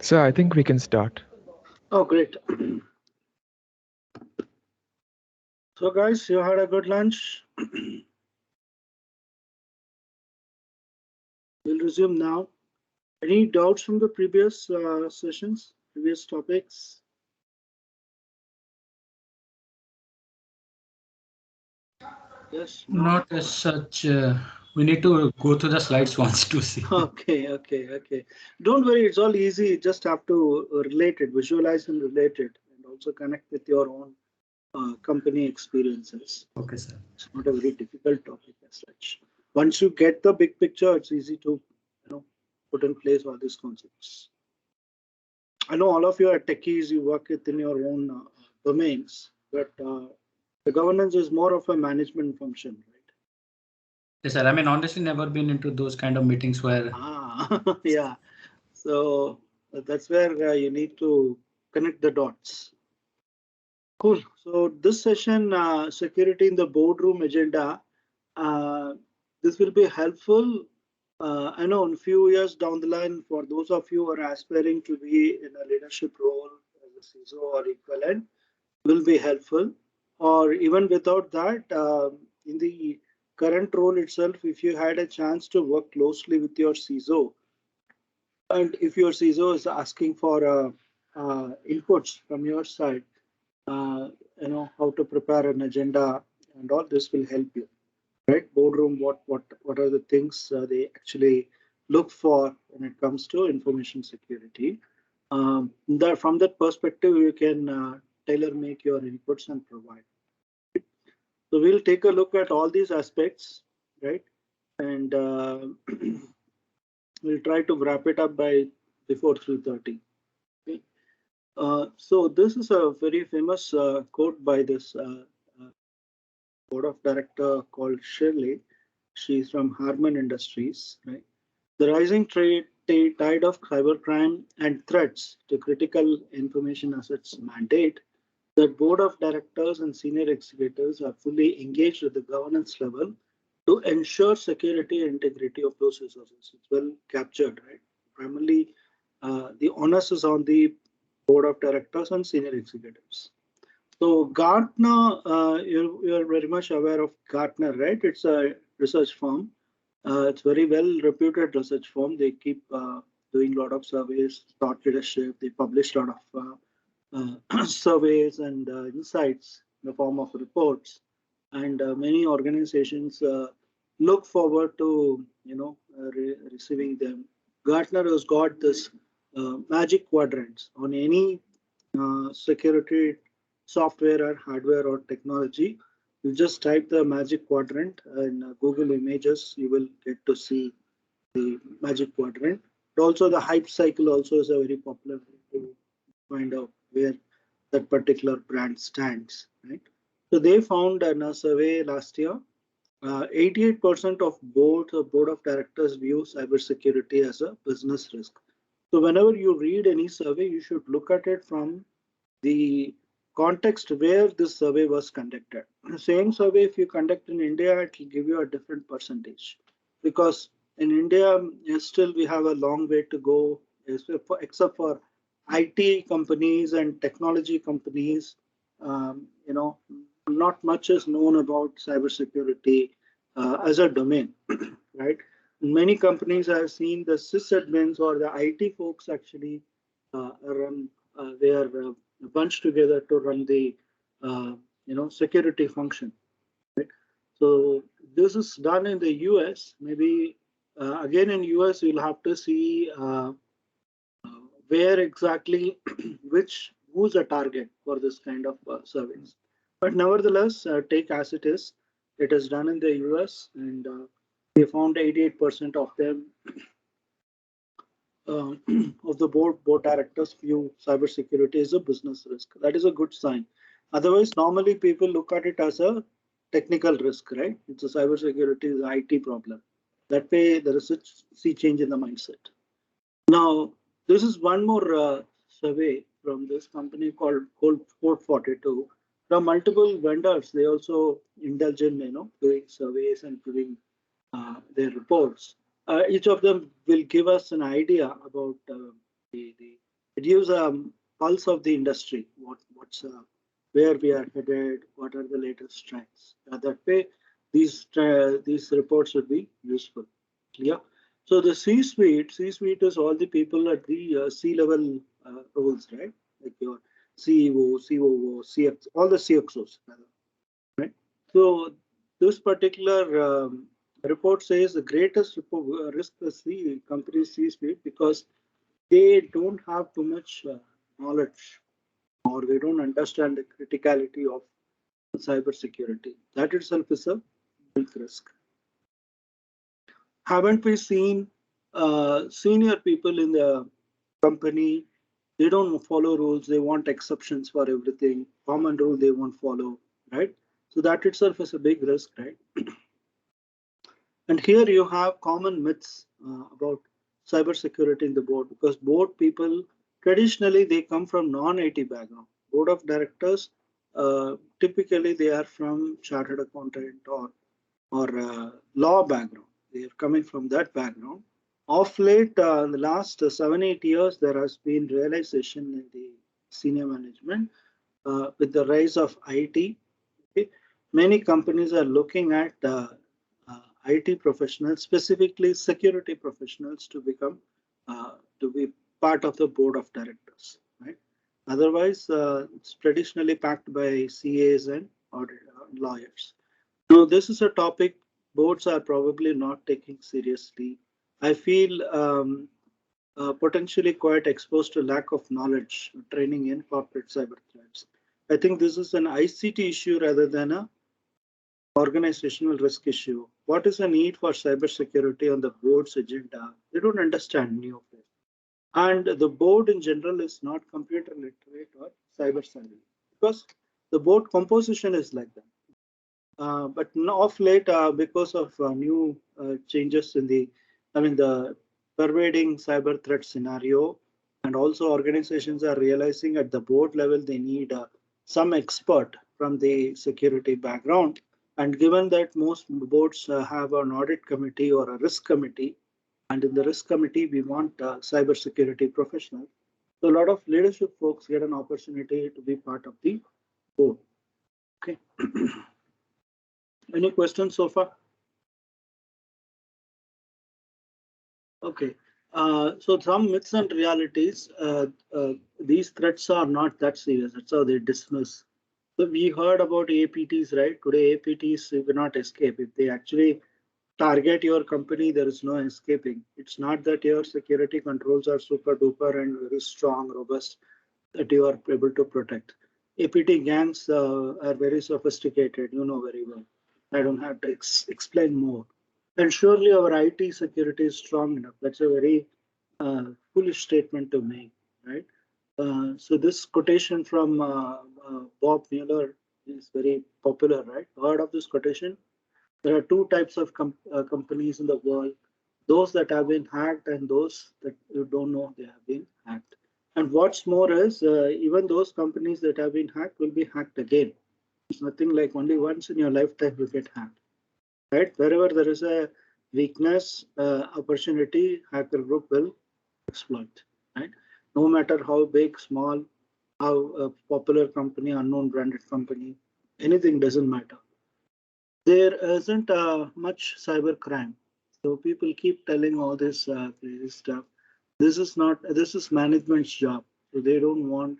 So I think we can start. Oh, great. So, guys, you had a good lunch. We'll resume now. Any doubts from the previous sessions, previous topics? Yes, no. Not as such. We need to go through the slides once to see. Okay. Don't worry, it's all easy. You just have to relate it, visualize and relate it, and also connect with your own company experiences. Okay, sir. It's not a very difficult topic as such. Once you get the big picture, it's easy to put in place all these concepts. I know all of you are techies, you work within your own domains, but the governance is more of a management function, right? Yes, sir. I mean, honestly, never been into those kind of meetings where. Yeah. So that's where you need to connect the dots. Cool. So this session, security in the boardroom agenda, uh, this will be helpful. I know in a few years down the line, for those of you who are aspiring to be in a leadership role as a CISO or equivalent, will be helpful. Or even without that, in the current role itself, if you had a chance to work closely with your CISO, and if your CISO is asking for inputs from your side, uh, how to prepare an agenda and all this will help you, right? Boardroom, what are the things they actually look for when it comes to information security? That from that perspective, you can tailor make your inputs and provide. So we'll take a look at all these aspects, right? And we'll try to wrap it up by before 3:30. Okay. So this is a very famous quote by this uh, board of director called Shirley. She's from Harman Industries, right? The rising tide of cybercrime and threats to critical information assets mandate that board of directors and senior executives are fully engaged at the governance level to ensure security and integrity of those resources. It's well captured, right? Primarily, the onus is on the board of directors and senior executives. So Gartner, you're very much aware of Gartner, right? It's a research firm. It's very well reputed research firm. They keep doing a lot of surveys, thought leadership. They publish a lot of surveys and insights in the form of reports. And many organizations look forward to receiving them. Gartner has got this magic quadrants on any security software or hardware or technology. You just type the magic quadrant in Google Images, you will get to see the magic quadrant. But also the hype cycle also is a very popular way to find out where that particular brand stands, right? So they found in a survey last year, 88% of board of directors view cybersecurity as a business risk. So whenever you read any survey, you should look at it from the context where this survey was conducted. Same survey, if you conduct in India, it will give you a different percentage because in India, still we have a long way to go, except for IT companies and technology companies. Not much is known about cybersecurity as a domain, right? Many companies have seen the sysadmins or the IT folks actually run. They are bunched together to run the security function. Right? So this is done in the US. Maybe again in US you'll have to see where exactly who's a target for this kind of surveys. But nevertheless, take as it is. It is done in the US, and they found 88% of them uh, of the board directors view cybersecurity as a business risk. That is a good sign. Otherwise, normally people look at it as a technical risk, right? It's a cybersecurity is an IT problem. That way, there is a sea change in the mindset. Now, this is one more survey from this company called Code 42. From multiple vendors, they also indulge in doing surveys and giving their reports. Each of them will give us an idea about It gives a pulse of the industry. What's where we are headed? What are the latest trends? That way, these reports would be useful. Clear? So the C-suite is all the people at the C-level roles, right? Like your CEO, COO, CX, all the CXOs, right? So this particular report says the greatest risk is the company C-suite because they don't have too much knowledge or they don't understand the criticality of cybersecurity. That itself is a big risk. Haven't we seen senior people in the company? They don't follow rules. They want exceptions for everything. Common rule they won't follow, right? So that itself is a big risk, right? And here you have common myths about cybersecurity in the board because board people traditionally they come from non-IT background. Board of directors typically they are from chartered accountant or law background. They are coming from that background. Of late, in the last 7-8 years, there has been realization in the senior management with the rise of IT. Okay, many companies are looking at IT professionals, specifically security professionals, to become to be part of the board of directors. Right. Otherwise, it's traditionally packed by CAs and lawyers. Now, this is a topic boards are probably not taking seriously. I feel potentially quite exposed to lack of knowledge, training in corporate cyber threats. I think this is an ICT issue rather than a organizational risk issue. What is the need for cybersecurity on the board's agenda? They don't understand any of it. And the board in general is not computer literate or cyber savvy because the board composition is like that. But of late, because of new changes in the pervading cyber threat scenario, and also organizations are realizing at the board level they need some expert from the security background. And given that most boards have an audit committee or a risk committee, and in the risk committee we want cyber security professionals, so a lot of leadership folks get an opportunity to be part of the board. Okay. Any questions so far? Okay. So some myths and realities, these threats are not that serious. That's how they dismiss. So we heard about APTs, right? Today, APTs you cannot escape. If they actually target your company, there is no escaping. It's not that your security controls are super duper and very strong, robust, that you are able to protect. APT gangs are very sophisticated, you know very well. I don't have to explain more. And surely our IT security is strong enough. That's a very foolish statement to make, right? So this quotation from Bob Mueller is very popular, right? Heard of this quotation? There are two types of companies in the world: those that have been hacked and those that you don't know they have been hacked. And what's more is even those companies that have been hacked will be hacked again. It's nothing like only once in your lifetime you get hacked, right? Wherever there is a weakness, opportunity, hacker group will exploit, right? No matter how big, small, how popular company, unknown branded company, anything doesn't matter. There isn't much cyber crime. So people keep telling all this crazy stuff. This is not, this is management's job. So they don't want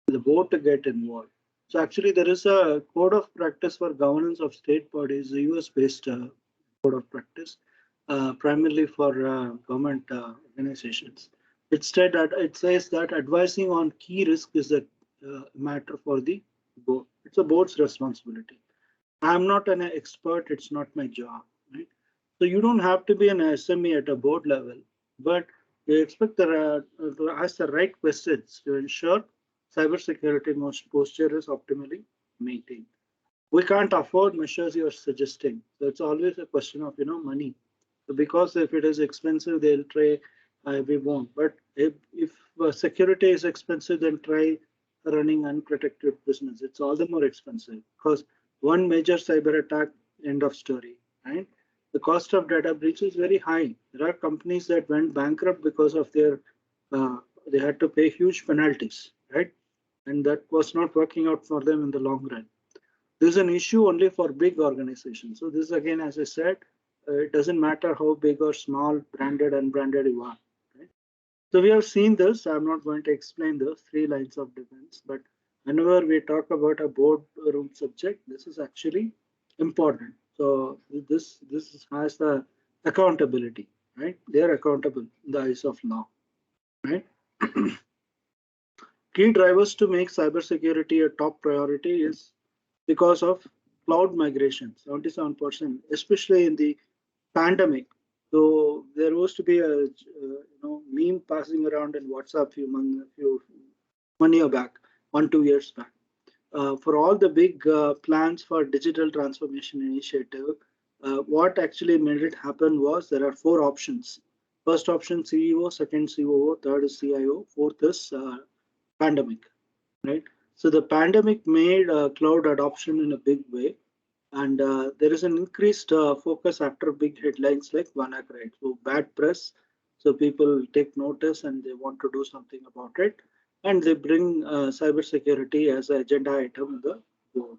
the board to get involved. So actually there is a code of practice for governance of state bodies, a US based code of practice, primarily for government organizations. It says that advising on key risk is a matter for the board. It's a board's responsibility. I'm not an expert, it's not my job, right? So you don't have to be an SME at a board level, but you expect to ask the right questions to ensure cybersecurity posture is optimally maintained. We can't afford measures you're suggesting. So it's always a question of money. So because if it is expensive, they'll try. We won't. But if security is expensive, then try running unprotected business. It's all the more expensive because one major cyber attack, end of story, right? The cost of data breach is very high. There are companies that went bankrupt because of their they had to pay huge penalties, right? And that was not working out for them in the long run. This is an issue only for big organizations. So this again, as I said, it doesn't matter how big or small, branded, unbranded you are. Right? So we have seen this. I'm not going to explain those 3 lines of defense, but whenever we talk about a boardroom subject, this is actually important. So this has the accountability, right? They are accountable in the eyes of law, right? Key drivers to make cybersecurity a top priority is because of cloud migration, 77%, especially in the pandemic. So there was to be a meme passing around in WhatsApp few 1 year back, 1 2 years back. For all the big plans for digital transformation initiative, what actually made it happen was there are 4 options. First option CEO, second COO, third is CIO, fourth is pandemic, right? So the pandemic made cloud adoption in a big way, and there is an increased focus after big headlines like WannaCry. So bad press, so people take notice and they want to do something about it, and they bring cybersecurity as an agenda item in the board.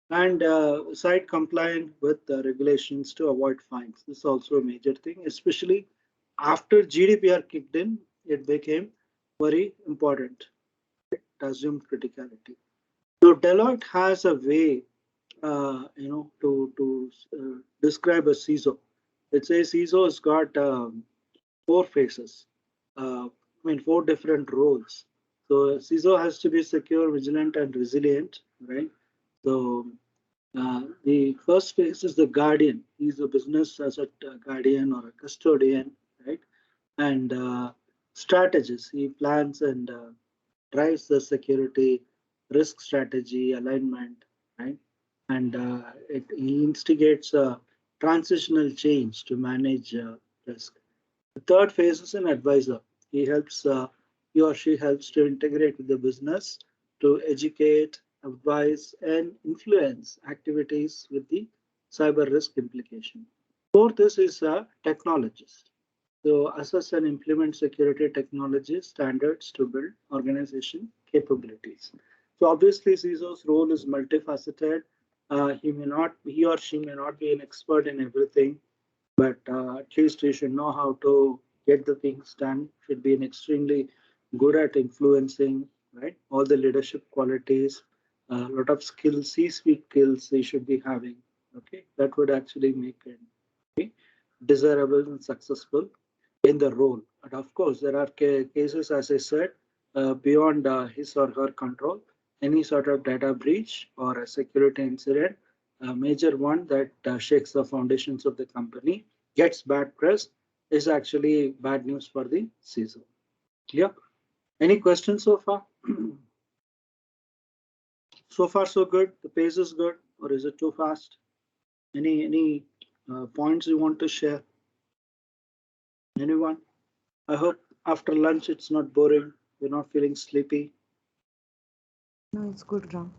And site compliant with the regulations to avoid fines. This is also a major thing, especially after GDPR kicked in, it became very important. It assumed criticality. So Deloitte has a way, to describe a CISO. It says CISO has got 4 phases. I mean, 4 different roles. So CISO has to be secure, vigilant, and resilient, right? So the first phase is the guardian. He's a business asset guardian or a custodian, right? And strategist. He plans and drives the security, risk strategy, alignment, right? And he instigates a transitional change to manage risk. The third phase is an advisor. He helps, he or she helps to integrate with the business to educate, advise, and influence activities with the cyber risk implication. Fourth is a technologist. So assess and implement security technology standards to build organization capabilities. So obviously CISO's role is multifaceted. He or she may not be an expert in everything, but at least you should know how to get the things done. Should be an extremely good at influencing, right? All the leadership qualities, a lot of skills, C-suite skills they should be having. Okay, that would actually make it okay, desirable and successful in the role. But of course, there are cases, as I said, beyond his or her control. Any sort of data breach or a security incident, a major one that shakes the foundations of the company, gets bad press, is actually bad news for the CISO. Clear? Any questions so far? So far, so good. The pace is good, or is it too fast? Any points you want to share? Anyone? I hope after lunch it's not boring. You're not feeling sleepy. No, it's good, Ram.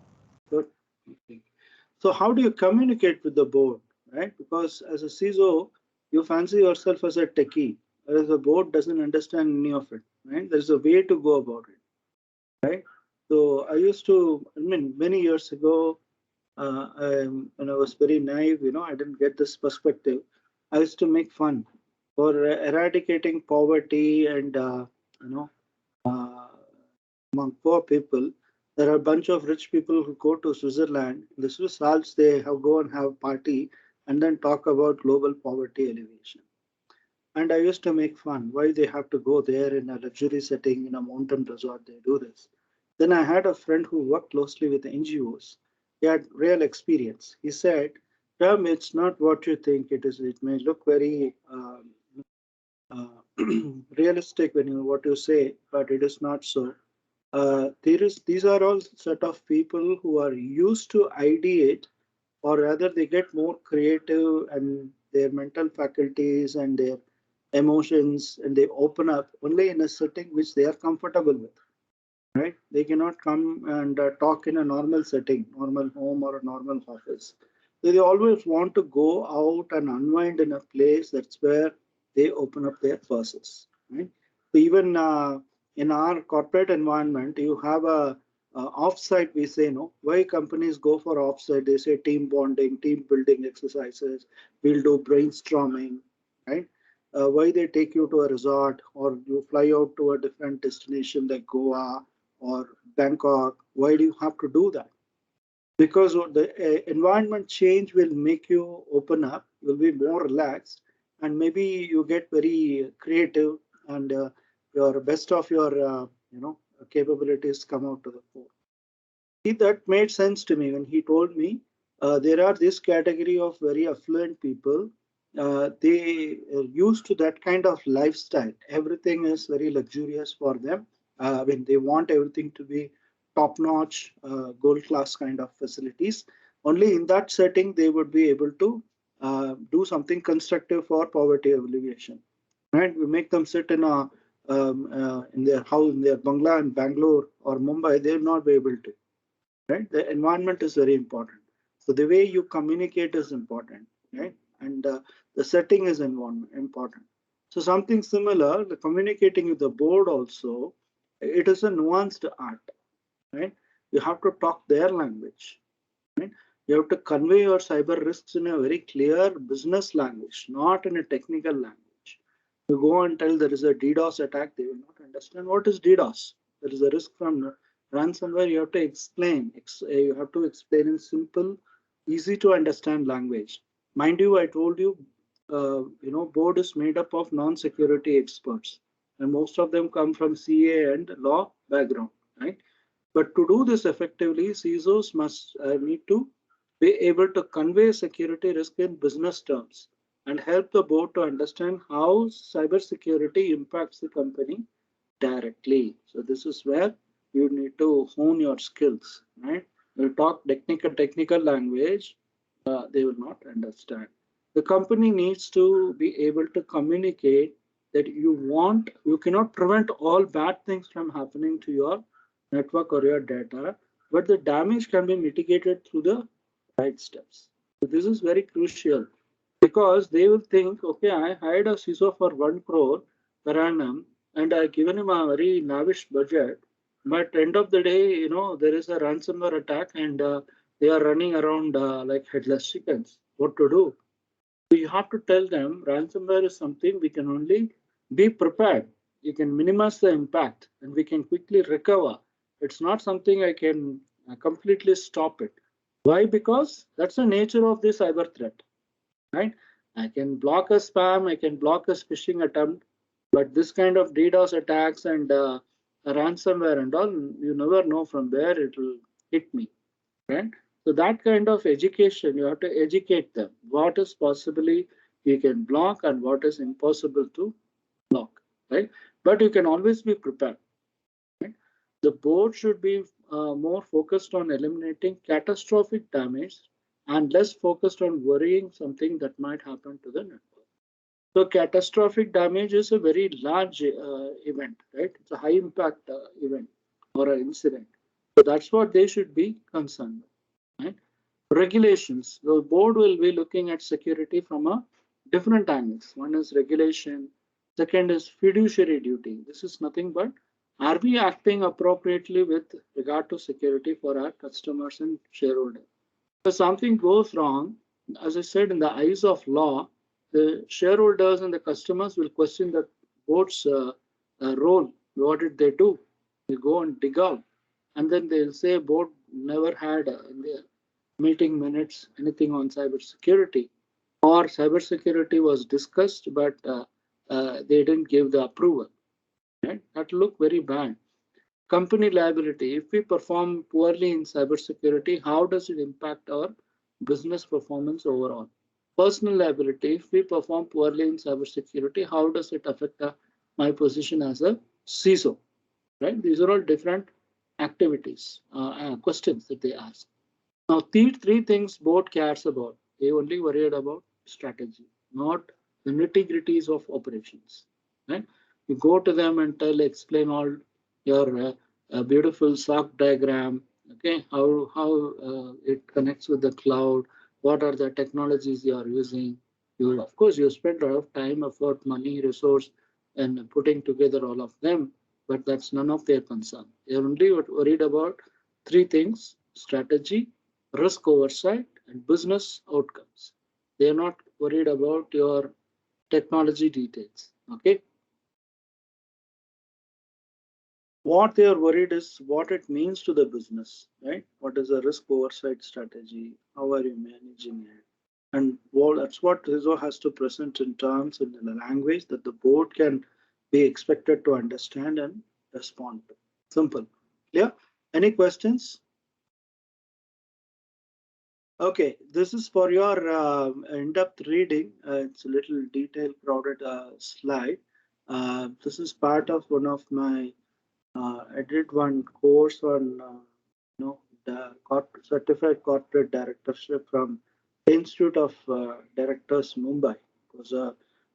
Good. Okay. So how do you communicate with the board, right? Because as a CISO, you fancy yourself as a techie, whereas the board doesn't understand any of it, right? There's a way to go about it, right? So I used to, I mean, many years ago, when I was very naive, I didn't get this perspective. I used to make fun for eradicating poverty and, uh, among poor people. There are a bunch of rich people who go to Switzerland. The Swiss Alps, they go and have party and then talk about global poverty elevation. And I used to make fun. Why they have to go there in a luxury setting in a mountain resort? They do this. Then I had a friend who worked closely with NGOs. He had real experience. He said, Ram, it's not what you think it is. It may look very uh, realistic when you what you say, but it is not so. These are all set of people who are used to ideate, or rather they get more creative and their mental faculties and their emotions, and they open up only in a setting which they are comfortable with, right? They cannot come and talk in a normal setting, normal home or a normal office. So they always want to go out and unwind in a place that's where they open up their purses, right? So even in our corporate environment, you have a offsite. We say no. Why companies go for offsite? They say team bonding, team building exercises. We'll do brainstorming, right? Why they take you to a resort or you fly out to a different destination like Goa or Bangkok? Why do you have to do that? Because the environment change will make you open up, you'll be more relaxed, and maybe you get very creative, and your best of your capabilities come out to the fore. That made sense to me when he told me there are this category of very affluent people. They are used to that kind of lifestyle. Everything is very luxurious for them. I mean, they want everything to be top notch, gold class kind of facilities. Only in that setting, they would be able to do something constructive for poverty alleviation. Right? We make them sit in their house, in their bungalow in Bangalore or Mumbai. They will not be able to. Right? The environment is very important. So the way you communicate is important, right? And the setting is important. So something similar, the communicating with the board also, it is a nuanced art, right? You have to talk their language, right? You have to convey your cyber risks in a very clear business language, not in a technical language. You go and tell there is a DDoS attack, they will not understand what is DDoS. There is a risk from ransomware. You have to explain. You have to explain in simple, easy to understand language. Mind you, I told you, board is made up of non-security experts, and most of them come from CA and law background, right? But to do this effectively, CISOs must need to be able to convey security risk in business terms and help the board to understand how cybersecurity impacts the company directly. So this is where you need to hone your skills, right? You talk technical language, they will not understand. The company needs to be able to communicate that you cannot prevent all bad things from happening to your network or your data, but the damage can be mitigated through the right steps. So this is very crucial because they will think, okay, I hired a CISO for 1 crore per annum and I given him a very lavish budget. But end of the day, there is a ransomware attack and they are running around like headless chickens. What to do? So you have to tell them ransomware is something we can only be prepared. You can minimize the impact and we can quickly recover. It's not something I can completely stop it. Why? Because that's the nature of the cyber threat, right? I can block a spam, I can block a phishing attempt, but this kind of DDoS attacks and ransomware and all, you never know from where it will hit me, right? So that kind of education, you have to educate them. What is possibly you can block and what is impossible to block, right? But you can always be prepared. Right? The board should be more focused on eliminating catastrophic damage and less focused on worrying something that might happen to the network. So catastrophic damage is a very large event, right? It's a high impact event or an incident. So that's what they should be concerned with. Right? Regulations. The board will be looking at security from a different angles. One is regulation. Second is fiduciary duty. This is nothing but are we acting appropriately with regard to security for our customers and shareholders? If something goes wrong, as I said, in the eyes of law, the shareholders and the customers will question the board's role. What did they do? They go and dig out. And then they'll say board never had in their meeting minutes anything on cybersecurity, or cybersecurity was discussed, but they didn't give the approval. Right? That look very bad. Company liability. If we perform poorly in cybersecurity, how does it impact our business performance overall? Personal liability. If we perform poorly in cybersecurity, how does it affect my position as a CISO? Right? These are all different activities, questions that they ask. Now, these three things board cares about. They only worried about strategy, not the nitty-gritties of operations. Right? You go to them and explain all your beautiful SOC diagram. Okay, how it connects with the cloud. What are the technologies you are using? You of course you spend a lot of time, effort, money, resource, and putting together all of them. but that's none of their concern. They're only worried about three things: strategy, risk oversight, and business outcomes. They're not worried about your technology details. Okay. What they are worried is what it means to the business, right? What is the risk oversight strategy? How are you managing it? And well, that's what CISO has to present in terms in the language that the board can be expected to understand and respond to. Simple. Clear? Any questions? Okay, this is for your in-depth reading. It's a little detailed, crowded slide. This is part of one of my I did one course on the certified corporate directorship from the Institute of Directors Mumbai. Because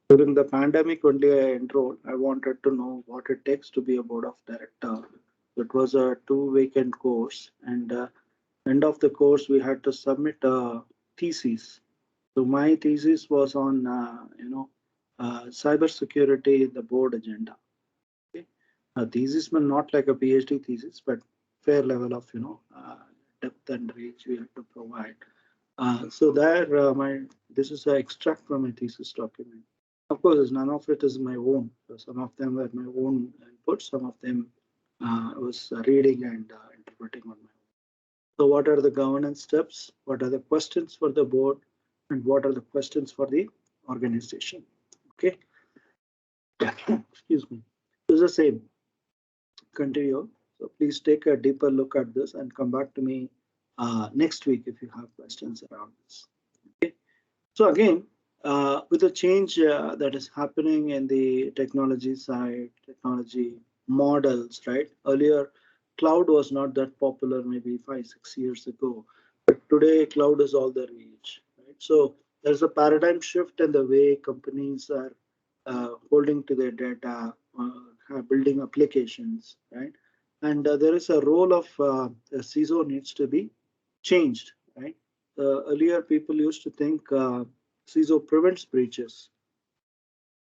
during the pandemic only I enrolled. I wanted to know what it takes to be a board of director. It was a 2 weekend course, and end of the course we had to submit a thesis. So my thesis was on cyber security in the board agenda. Okay. Thesis meant not like a PhD thesis, but fair level of depth and reach we have to provide. So there, this is an extract from my thesis document. Of course, none of it is my own. So some of them were my own input. Some of them was reading and interpreting on my own. So what are the governance steps? What are the questions for the board? And what are the questions for the organization? Okay. Excuse me. It's the same. Continue. So please take a deeper look at this and come back to me next week if you have questions around this. Okay. So again, with the change that is happening in the technology side, technology models, right? Earlier, cloud was not that popular maybe 5-6 years ago, but today cloud is all the rage, right? So there's a paradigm shift in the way companies are holding to their data, building applications, right? And there is a role of the CISO needs to be changed, right? Earlier, people used to think CISO prevents breaches,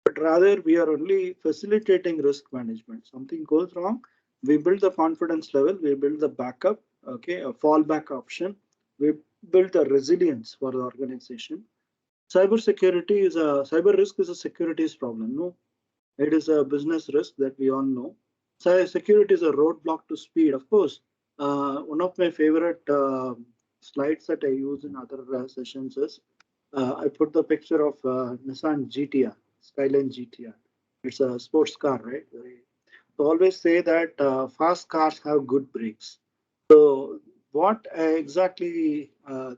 but rather we are only facilitating risk management. Something goes wrong, we build the confidence level, we build the backup, okay, a fallback option, we build the resilience for the organization. Cyber risk is a securities problem. No, it is a business risk that we all know. So security is a roadblock to speed. Of course, one of my favorite slides that I use in other sessions is I put the picture of Nissan GTR, Skyline GTR. It's a sports car, right? So always say that fast cars have good brakes. So what exactly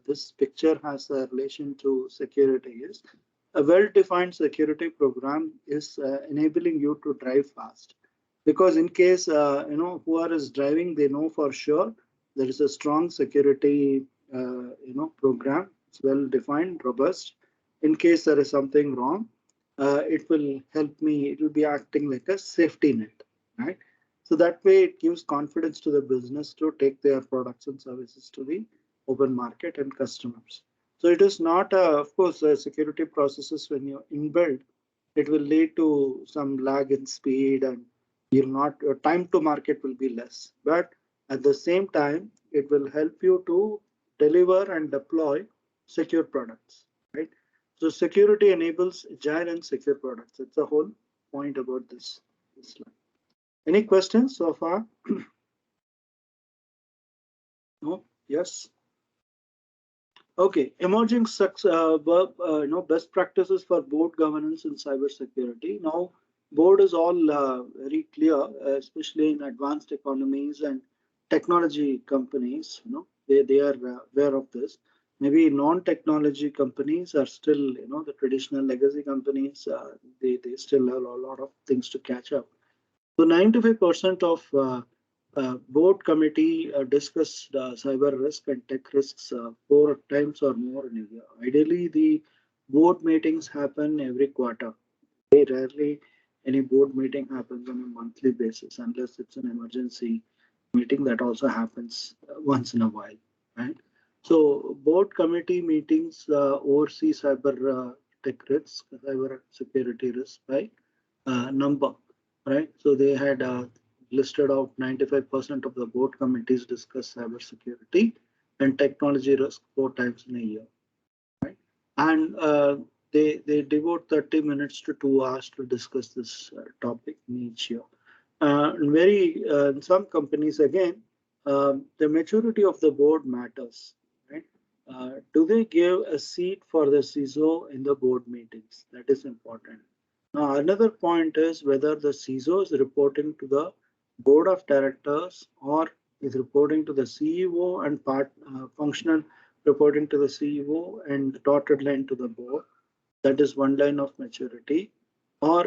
this picture has a relation to security is a well-defined security program is enabling you to drive fast. Because in case whoever is driving, they know for sure there is a strong security program. It's well defined, robust. In case there is something wrong, it will help me. It will be acting like a safety net, right? So that way, it gives confidence to the business to take their products and services to the open market and customers. So it is not, of course, security processes when you inbuild, it will lead to some lag in speed and you'll not, your time to market will be less. But at the same time, it will help you to deliver and deploy secure products, right? So security enables agile and secure products. That's the whole point about this slide. Any questions so far? No? Yes? Okay, emerging best practices for board governance in cybersecurity. Now, board is all very clear, especially in advanced economies and technology companies. They are aware of this. Maybe non-technology companies are still, the traditional legacy companies. They still have a lot of things to catch up. So 95% of board committee discuss cyber risk and tech risks 4 times or more in a year. Ideally, the board meetings happen every quarter. Very rarely any board meeting happens on a monthly basis unless it's an emergency meeting that also happens once in a while, right? So board committee meetings oversee cyber tech risks, cyber security risks by number, right? So they had listed out 95% of the board committees discuss cybersecurity and technology risk 4 times in a year, right? And they devote 30 minutes to 2 hours to discuss this topic in each year. In some companies again, the maturity of the board matters, right? Do they give a seat for the CISO in the board meetings? That is important. Now, another point is whether the CISO is reporting to the board of directors or is reporting to the CEO and functional reporting to the CEO and dotted line to the board. That is one line of maturity. Or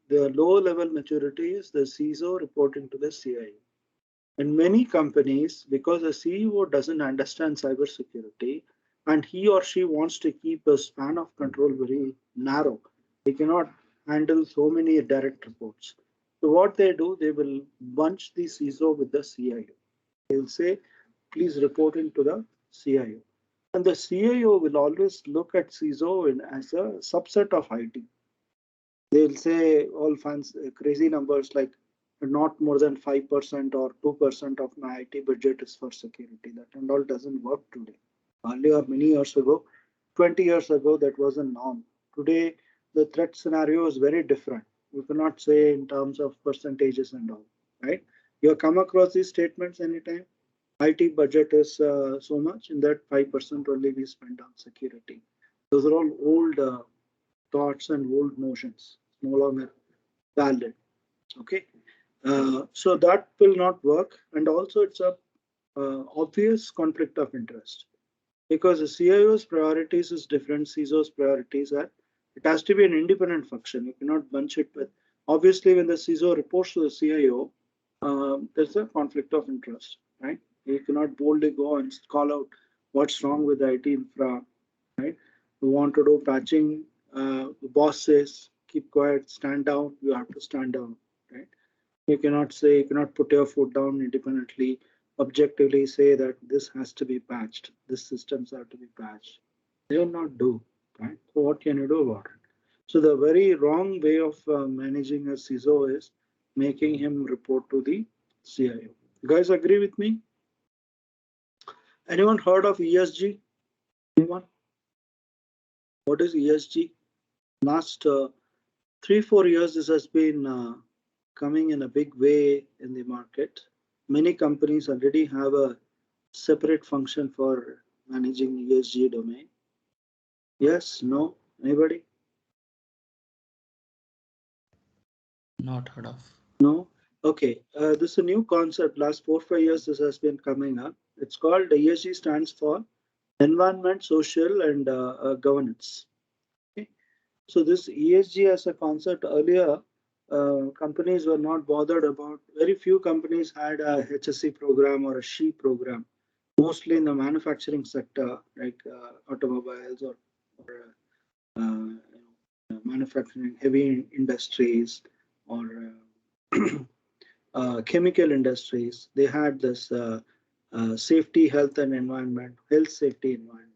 the low level maturity is the CISO reporting to the CIO. In many companies, because the CEO doesn't understand cybersecurity and he or she wants to keep a span of control very narrow, they cannot handle so many direct reports. So what they do, they will bunch the CISO with the CIO. They'll say, please report into the CIO. And the CIO will always look at CISO as a subset of IT. They'll say all crazy numbers like not more than 5% or 2% of my IT budget is for security. That and all doesn't work today. Earlier, many years ago, 20 years ago, that was a norm. Today, the threat scenario is very different. You cannot say in terms of percentages and all, right? You have come across these statements anytime? IT budget is so much, in that 5% only we spend on security. Those are all old thoughts and old notions, no longer valid. Okay, so that will not work, and also it's a obvious conflict of interest because the CIO's priorities is different. CISO's priorities are. It has to be an independent function. You cannot bunch it with. Obviously, when the CISO reports to the CIO, there's a conflict of interest, right? You cannot boldly go and call out what's wrong with the IT infra, right? You want to do patching. The boss says, keep quiet, stand down. You have to stand down, right? You cannot say, you cannot put your foot down independently, objectively say that this has to be patched. This systems have to be patched. They will not do, right? So what can you do about it? So the very wrong way of managing a CISO is making him report to the CIO. You guys agree with me? Anyone heard of ESG? Anyone? What is ESG? Last 3-4 years, this has been coming in a big way in the market. Many companies already have a separate function for managing ESG domain. Yes, no, anybody? Not heard of. No? Okay, this is a new concept. Last 4-5 years, this has been coming up. It's called ESG, stands for Environment, Social, and Governance. Okay. So this ESG as a concept earlier, companies were not bothered about. Very few companies had a HSE program or a SHE program, mostly in the manufacturing sector, like automobiles or manufacturing heavy industries or chemical industries. They had this safety, health and environment, health, safety, environment.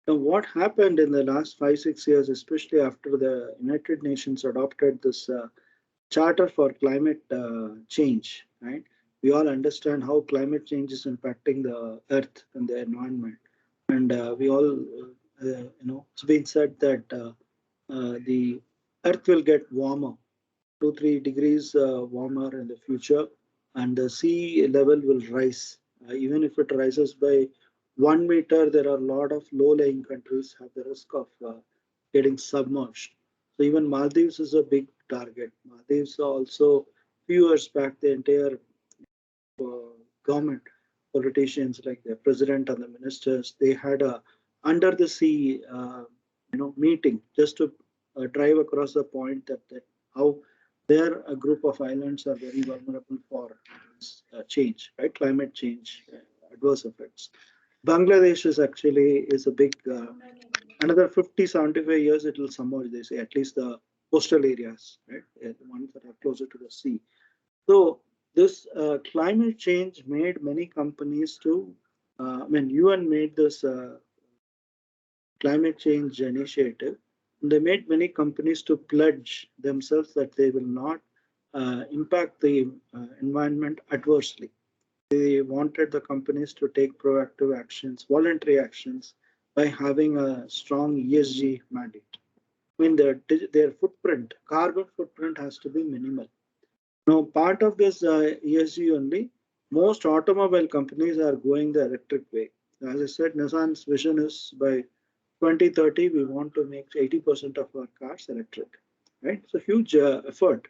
Now, what happened in the last 5-6 years, especially after the United Nations adopted this Charter for Climate Change, right? We all understand how climate change is impacting the earth and the environment. And we all, it's been said that the earth will get warmer, 2-3 degrees warmer in the future, and the sea level will rise. Even if it rises by 1 meter, there are a lot of low-lying countries have the risk of getting submerged. So even Maldives is a big target. Maldives also, few years back, the entire government, politicians like the president and the ministers, they had a under the sea, meeting just to drive across the point that how their a group of islands are very vulnerable for change, right? Climate change, adverse effects. Bangladesh is a big, another 50-75 years it will submerge, they say, at least the coastal areas, right? The ones that are closer to the sea. So this climate change made many companies to, UN made this climate change initiative. They made many companies to pledge themselves that they will not impact the environment adversely. They wanted the companies to take proactive actions, voluntary actions, by having a strong ESG mandate. I mean, their footprint, carbon footprint has to be minimal. Now, part of this ESG only, most automobile companies are going the electric way. As I said, Nissan's vision is by 2030, we want to make 80% of our cars electric, right? It's a huge effort.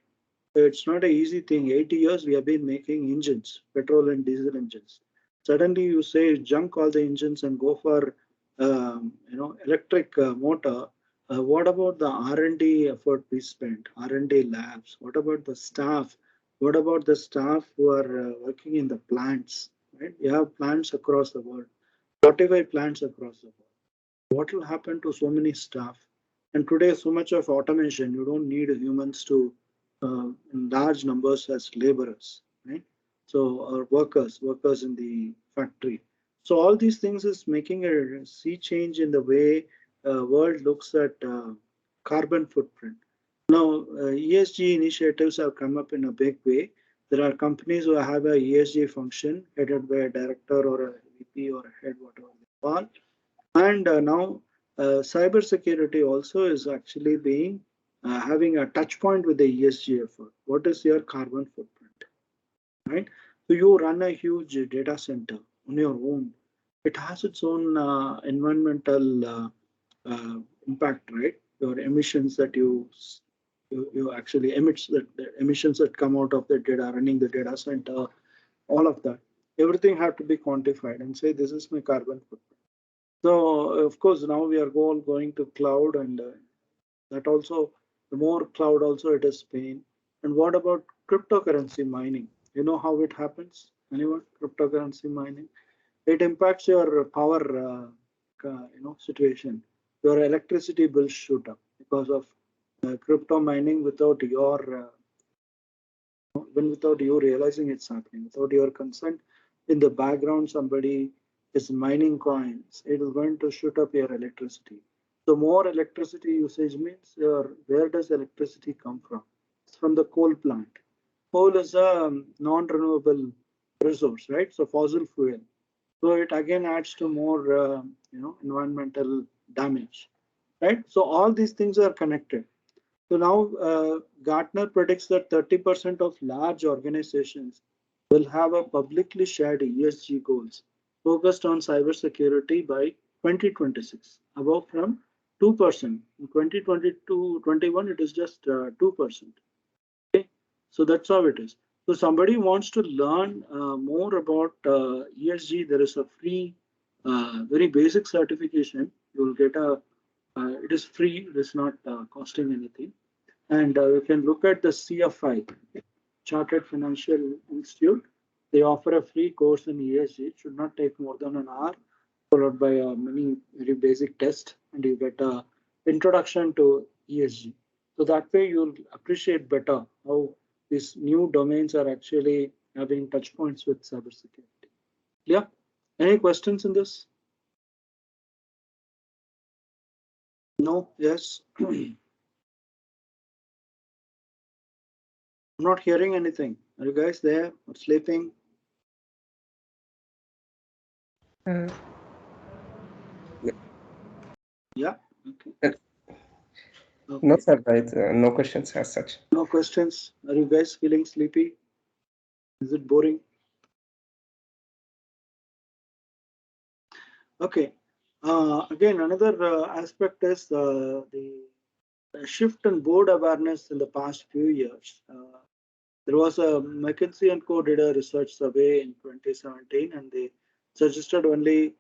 It's not an easy thing. 80 years we have been making engines, petrol and diesel engines. Suddenly you say junk all the engines and go for electric motor. What about the R&D effort we spent? R&D labs. What about the staff? What about the staff who are working in the plants? Right? You have plants across the world. 45 plants across the world. What will happen to so many staff? And today, so much of automation, you don't need humans to in large numbers as laborers, right? So, or workers in the factory. So, all these things is making a sea change in the way world looks at carbon footprint. Now, ESG initiatives have come up in a big way. There are companies who have a ESG function headed by a director or a VP or a head, whatever they call. And now cybersecurity also is actually being having a touch point with the ESG effort. What is your carbon footprint, right? So you run a huge data center on your own. It has its own environmental impact, right? Your emissions that you actually emits, that the emissions that come out of the data running the data center, all of that. Everything have to be quantified and say this is my carbon footprint. So of course now we are all going to cloud, and that also, the more cloud also it is pain. And what about cryptocurrency mining? You know how it happens? Anyone? Cryptocurrency mining. It impacts your power situation. Your electricity bills shoot up because of crypto mining without your even without you realizing it's happening, without your consent. In the background, somebody is mining coins. It is going to shoot up your electricity. So more electricity usage means where does electricity come from? It's from the coal plant. Coal is a non-renewable resource, right? So fossil fuel. So it again adds to more environmental damage, right? So all these things are connected. So now Gartner predicts that 30% of large organizations will have a publicly shared ESG goals focused on cybersecurity by 2026, above from 2%. In 2022-21, it is just 2%. Okay, so that's how it is. So somebody wants to learn more about ESG. There is a free, very basic certification. You will get a. It is free. It is not costing anything. And you can look at the CFI, Chartered Financial Institute. They offer a free course in ESG. It should not take more than an hour, followed by a many very basic test, and you get a introduction to ESG. So that way you'll appreciate better how these new domains are actually having touch points with cybersecurity. Yeah. Any questions in this? No. Yes. I'm not hearing anything. Are you guys there or sleeping? Yeah. Okay. Okay. Okay. No, sir, right? No questions as such. No questions. Are you guys feeling sleepy? Is it boring? Okay. Again, another aspect is the shift in board awareness in the past few years. There was a McKinsey & Co. did a research survey in 2017, and they suggested only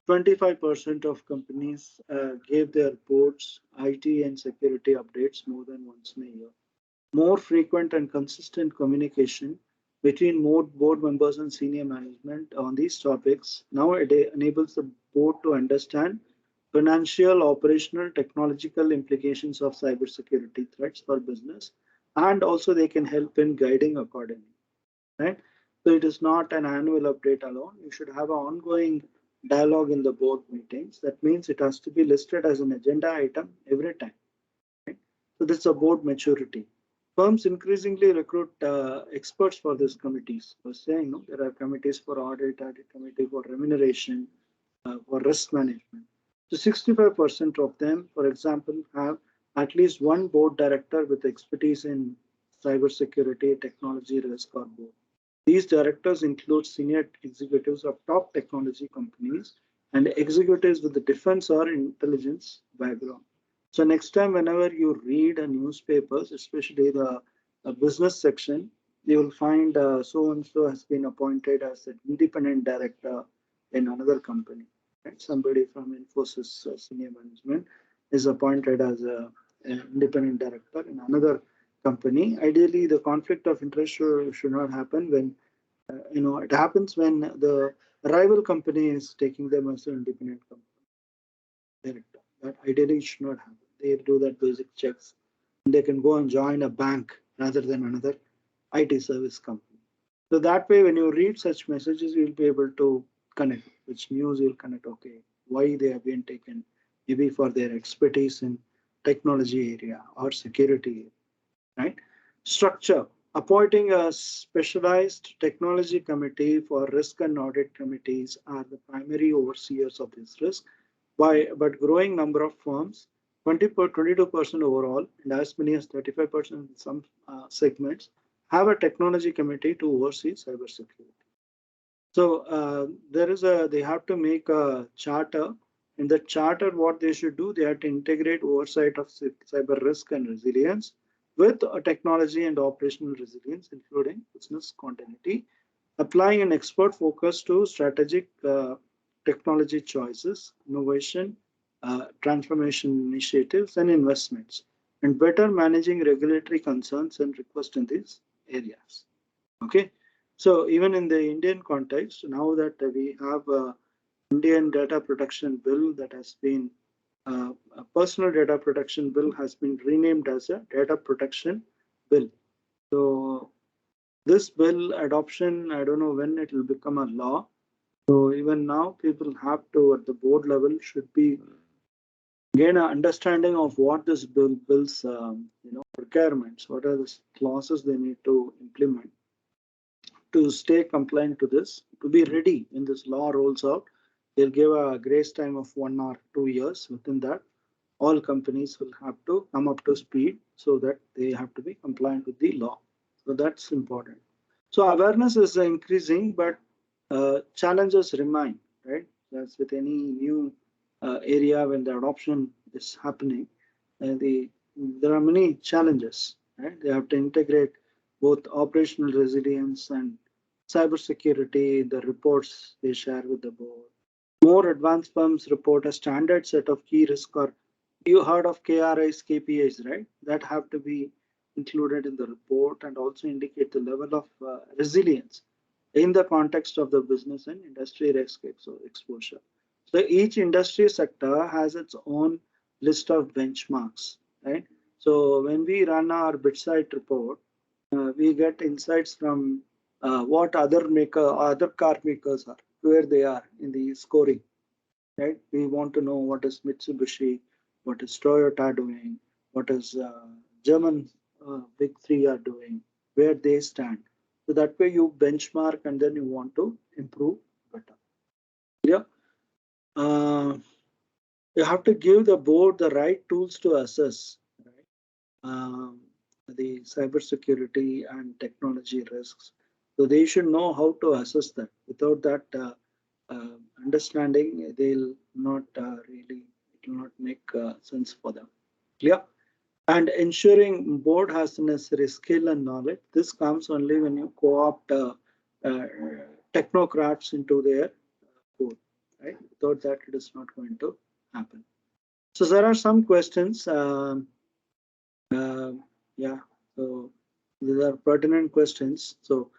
25% of companies gave their boards IT and security updates more than once in a year. More frequent and consistent communication between more board members and senior management on these topics nowadays enables the board to understand financial, operational, technological implications of cybersecurity threats for business, and also they can help in guiding accordingly, right? So it is not an annual update alone. You should have an ongoing dialogue in the board meetings. That means it has to be listed as an agenda item every time. Right? So this is a board maturity. firms increasingly recruit experts for these committees. I was saying, no, there are committees for audit committee for remuneration, for risk management. So 65% of them, for example, have at least one board director with expertise in cybersecurity, technology, risk, or both. These directors include senior executives of top technology companies and executives with the defense or intelligence background. So next time, whenever you read a newspapers, especially the business section, you will find so and so has been appointed as an independent director in another company. Right? Somebody from Infosys senior management is appointed as an independent director in another company. Ideally, the conflict of interest should not happen when it happens when the rival company is taking them as an independent director. That ideally should not happen. They do that basic checks. They can go and join a bank rather than another IT service company. So that way, when you read such messages, you'll be able to connect which news you'll connect. Okay, why they have been taken, maybe for their expertise in technology area or security, right? Structure. Appointing a specialized technology committee for risk and audit committees are the primary overseers of this risk. But growing number of firms, 22% overall, and as many as 35% in some segments, have a technology committee to oversee cybersecurity. So they have to make a charter. In the charter, what they should do, they have to integrate oversight of cyber risk and resilience with technology and operational resilience, including business continuity, applying an expert focus to strategic technology choices, innovation, transformation initiatives, and investments, and better managing regulatory concerns and requests in these areas. Okay. So even in the Indian context, now that we have a Indian data protection bill that has been a personal data protection bill has been renamed as a data protection bill. So this bill adoption, I don't know when it will become a law. So even now, people have to at the board level should be gain an understanding of what this bill's requirements, what are the clauses they need to implement to stay compliant to this, to be ready when this law rolls out. They'll give a grace time of 1 or 2 years. Within that, all companies will have to come up to speed so that they have to be compliant with the law. So that's important. So awareness is increasing, but challenges remain, right? That's with any new area when the adoption is happening. There are many challenges, right? They have to integrate both operational resilience and cybersecurity in the reports they share with the board. More advanced firms report a standard set of key risk or you heard of KRIs, KPIs, right? That have to be included in the report and also indicate the level of resilience in the context of the business and industry risk exposure. So each industry sector has its own list of benchmarks, right? So when we run our BitSight report, we get insights from what other car makers are, where they are in the scoring, right? We want to know what is Mitsubishi, what is Toyota doing, what is German big three are doing, where they stand. So that way you benchmark and then you want to improve better. Yeah. You have to give the board the right tools to assess, right? The cybersecurity and technology risks. So they should know how to assess that. Without that understanding, they'll not really, it will not make sense for them. Clear? And ensuring board has the necessary skill and knowledge. This comes only when you co-opt technocrats into their board, right? Without that, it is not going to happen. So there are some questions. Yeah, so these are pertinent questions. So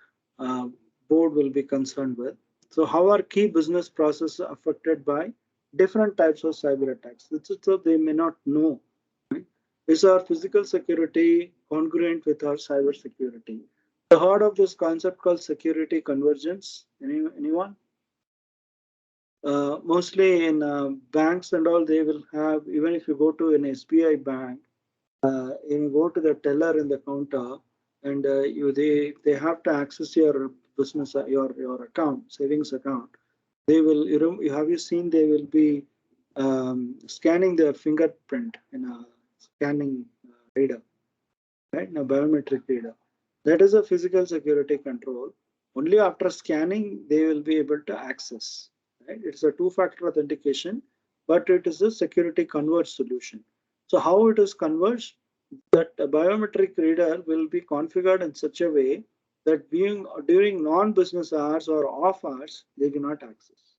board will be concerned with. So how are key business processes affected by different types of cyber attacks? So they may not know. Right? Is our physical security congruent with our cyber security? The heart of this concept called security convergence. Anyone? Mostly in banks and all, they will have, even if you go to an SBI bank, You go to the teller in the counter, and they have to access your business your account, savings account. They will have you seen they will be scanning their fingerprint in a scanning reader, right? In a biometric reader. That is a physical security control. Only after scanning they will be able to access. Right? It's a two-factor authentication, but it is a security converged solution. So how it is converged? That a biometric reader will be configured in such a way that being during non-business hours or off hours, they cannot access.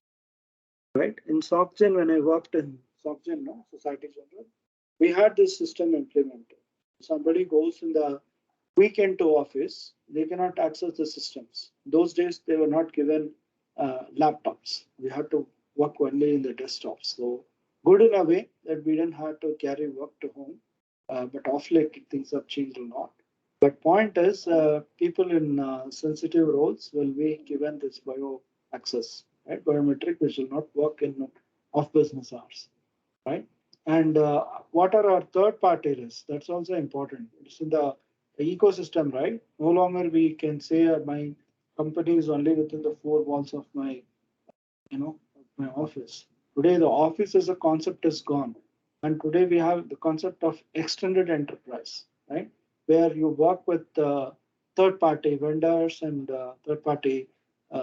Right? In SocGen, when I worked in SocGen, no, Society General, we had this system implemented. Somebody goes in the weekend to office, they cannot access the systems. Those days, they were not given laptops. We had to work only in the desktops. So good in a way that we didn't have to carry work to home. But off late, things have changed a lot. But point is, people in sensitive roles will be given this bio access, right? Biometric, which will not work in off business hours, right? And what are our third party risks? That's also important. It's in the ecosystem, right? No longer we can say my company is only within the four walls of my, my office. Today, the office as a concept is gone. And today we have the concept of extended enterprise, right? Where you work with third party vendors and third party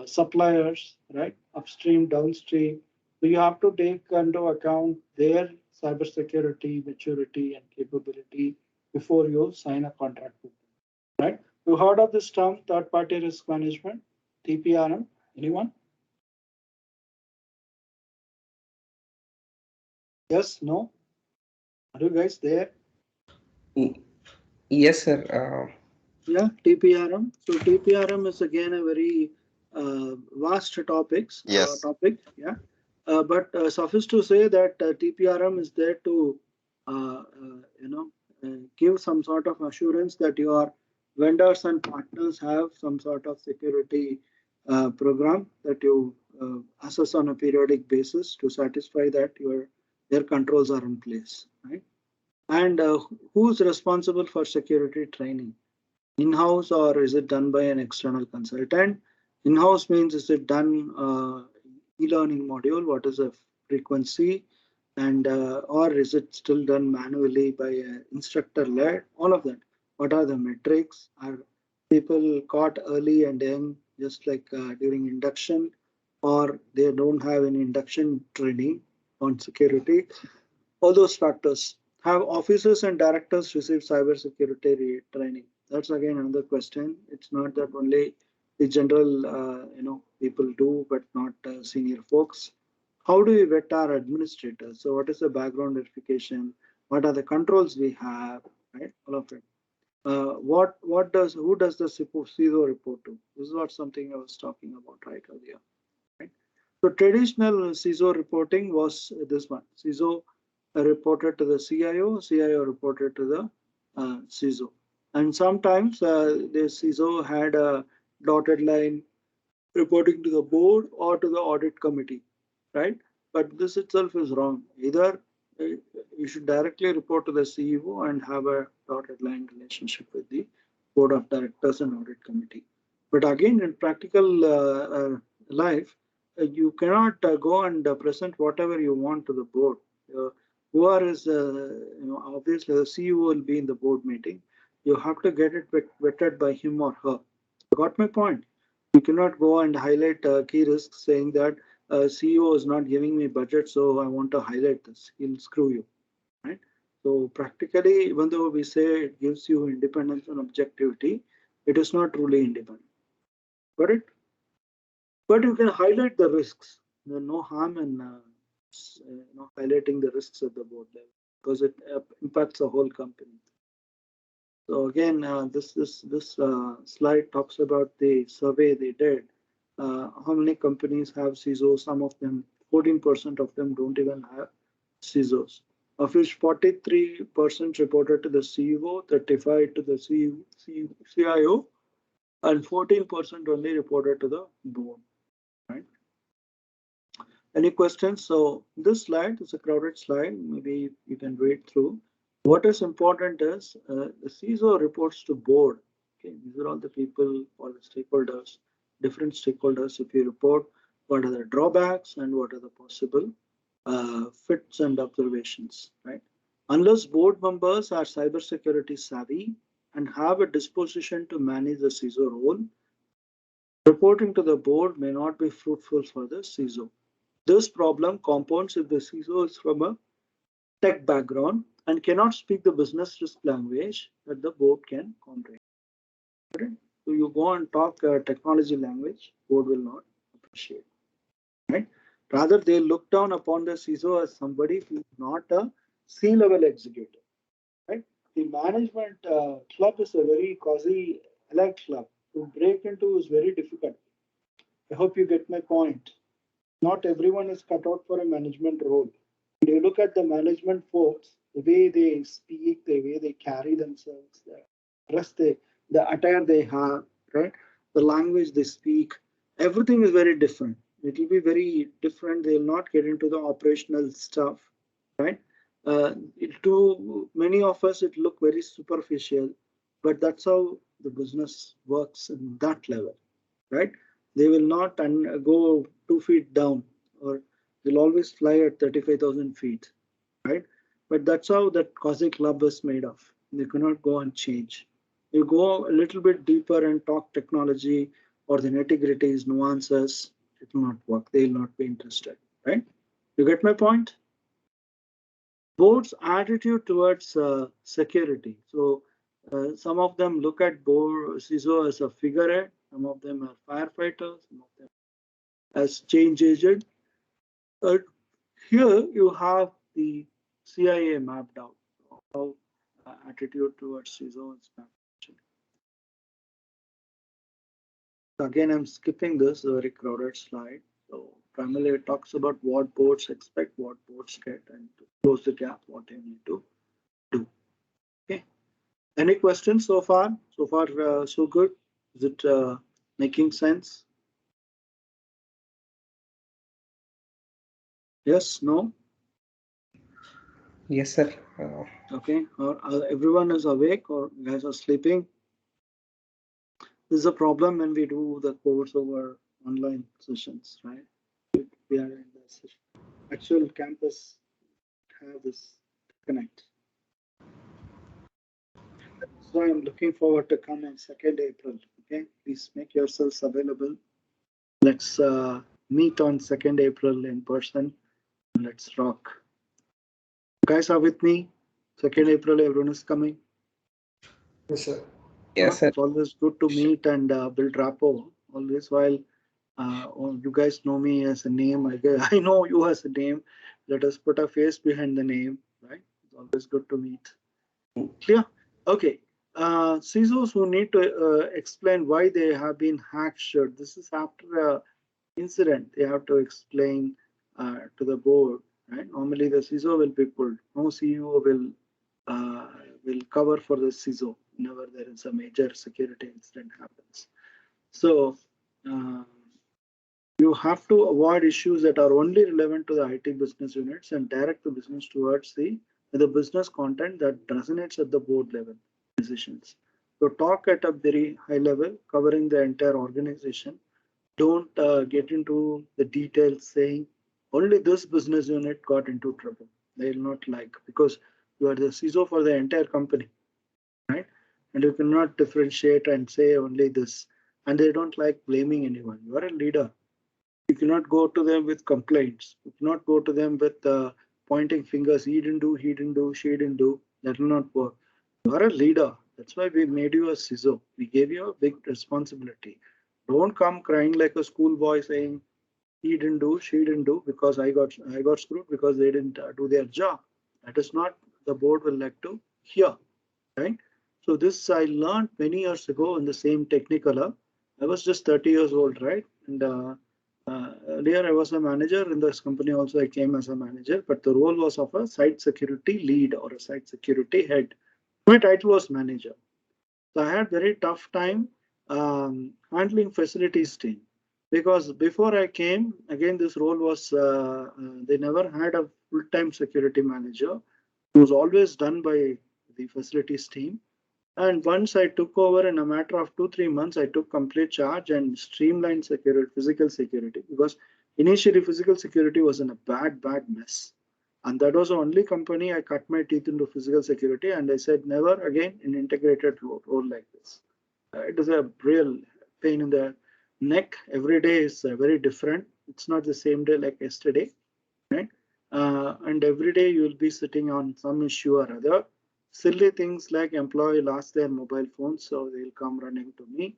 suppliers, right? Upstream, downstream. So you have to take into account their cybersecurity maturity and capability before you sign a contract with them, right? You heard of this term, third party risk management, TPRM? Anyone? Yes, no? Are you guys there? Y- Yes, sir. Yeah, TPRM. So TPRM is again a very vast Yes. topic. Yeah, but suffice to say that TPRM is there to, give some sort of assurance that your vendors and partners have some sort of security program that you assess on a periodic basis to satisfy that their controls are in place, right? And who's responsible for security training? In-house or is it done by an external consultant? In-house means is it done e-learning module? What is the frequency? And or is it still done manually by an instructor led? All of that. What are the metrics? Are people caught early and young, just like during induction, or they don't have any induction training on security? All those factors. Have officers and directors received cybersecurity training? That's again another question. It's not that only the general, people do, but not senior folks. How do we vet our administrators? So, what is the background verification? What are the controls we have? Right, all of it. Who does the CISO report to? This is what something I was talking about right earlier. Right. So traditional CISO reporting was this one. CISO reported to the CIO, CIO reported to the CISO. And sometimes the CISO had a dotted line reporting to the board or to the audit committee, right? But this itself is wrong. Either you should directly report to the CEO and have a dotted line relationship with the board of directors and audit committee. But again, in practical life, you cannot go and present whatever you want to the board. Whoever is, obviously the CEO will be in the board meeting. You have to get it vetted by him or her. Got my point? You cannot go and highlight key risks saying that CEO is not giving me budget, so I want to highlight this. He'll screw you, right? So practically, even though we say it gives you independence and objectivity, it is not truly independent. Got it? But you can highlight the risks. There's no harm in highlighting the risks at the board level because it impacts the whole company. So again, this slide talks about the survey they did. How many companies have CISOs? Some of them, 14% of them don't even have CISOs, of which 43% reported to the CEO, 35% to the CIO, and 14% only reported to the board. Right? Any questions? So this slide is a crowded slide. Maybe you can read through. What is important is the CISO reports to board. Okay, these are all the people or the stakeholders, different stakeholders. If you report what are the drawbacks and what are the possible fits and observations, right? Unless board members are cybersecurity savvy and have a disposition to manage the CISO role, reporting to the board may not be fruitful for the CISO. This problem compounds if the CISO is from a tech background and cannot speak the business risk language that the board can comprehend. So you go and talk technology language, board will not appreciate, right? Rather, they look down upon the CISO as somebody who is not a C-level executive, right? The management club is a very cozy, elite club. To break into is very difficult. I hope you get my point. Not everyone is cut out for a management role. When you look at the management folks, the way they speak, the way they carry themselves, the dress the attire they have, right? The language they speak, everything is very different. It will be very different. They will not get into the operational stuff, right? To many of us, it look very superficial, but that's how the business works in that level, right? They will not go 2 feet down, or they'll always fly at 35,000 feet, right? But that's how that Cosmic Club is made of. They cannot go and change. You go a little bit deeper and talk technology or the nitty-gritties, nuances, it will not work. They will not be interested, right? You get my point? Board's attitude towards security. So some of them look at board CISO as a figurehead. Some of them are firefighters. Some of them as change agent. Here you have the CIA mapped out. How attitude towards CISO is mapped. Again, I'm skipping this very crowded slide. So primarily it talks about what boards expect, what boards get, and to close the gap, what they need to do. Okay. Any questions so far? So far, so good. Is it making sense? Yes, no? Yes, sir. Okay. Or everyone is awake or you guys are sleeping? This is a problem when we do the course over online sessions, right? We are in the actual campus have this connect. So I'm looking forward to come on 2nd April. Okay, please make yourselves available. Let's meet on 2nd April in person. Let's rock. You guys are with me? 2nd April, everyone is coming. Yes, sir. Yes, sir. It's always good to meet and build rapport. Always while you guys know me as a name, I know you as a name. Let us put a face behind the name, right? It's always good to meet. Clear? Okay. CISOs who need to explain why they have been hacked should. This is after an incident. They have to explain to the board. Right? Normally, the CISO will be pulled. No CEO will cover for the CISO whenever there is a major security incident happens. So you have to avoid issues that are only relevant to the IT business units and direct the business towards the business content that resonates at the board level decisions. So talk at a very high level, covering the entire organization. Don't get into the details saying only this business unit got into trouble. They will not like, because you are the CISO for the entire company, right? And you cannot differentiate and say only this. And they don't like blaming anyone. You are a leader. You cannot go to them with complaints. You cannot go to them with pointing fingers. He didn't do, he didn't do, she didn't do. That will not work. You are a leader. That's why we made you a CISO. We gave you a big responsibility. Don't come crying like a schoolboy saying he didn't do, she didn't do because I got screwed because they didn't do their job. That is not the board will like to hear, right? So this I learned many years ago in the same Technicolor. I was just 30 years old, right? And earlier I was a manager in this company. Also, I came as a manager, but the role was of a site security lead or a site security head. My title was manager. So I had very tough time handling facilities team because before I came, again, this role was they never had a full-time security manager. It was always done by the facilities team. And once I took over in a matter of 2-3 months, I took complete charge and streamlined security, physical security, because initially physical security was in a bad mess. And that was the only company I cut my teeth into physical security. And I said, never again in integrated role like this. It is a real pain in the neck. Every day is very different. It's not the same day like yesterday, right? And every day you will be sitting on some issue or other. Silly things like employee lost their mobile phone, so they'll come running to me.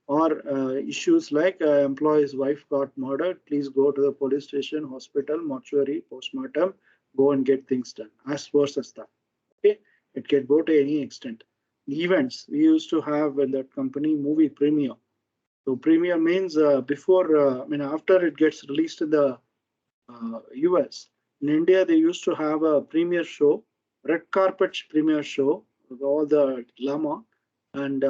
Or issues like employee's wife got murdered, please go to the police station, hospital, mortuary, postmortem, go and get things done. As worse as that. Okay, it can go to any extent. Events we used to have in that company, movie premiere. So premiere means after it gets released in the US. In India, they used to have a premiere show, red carpet premiere show with all the glamour, and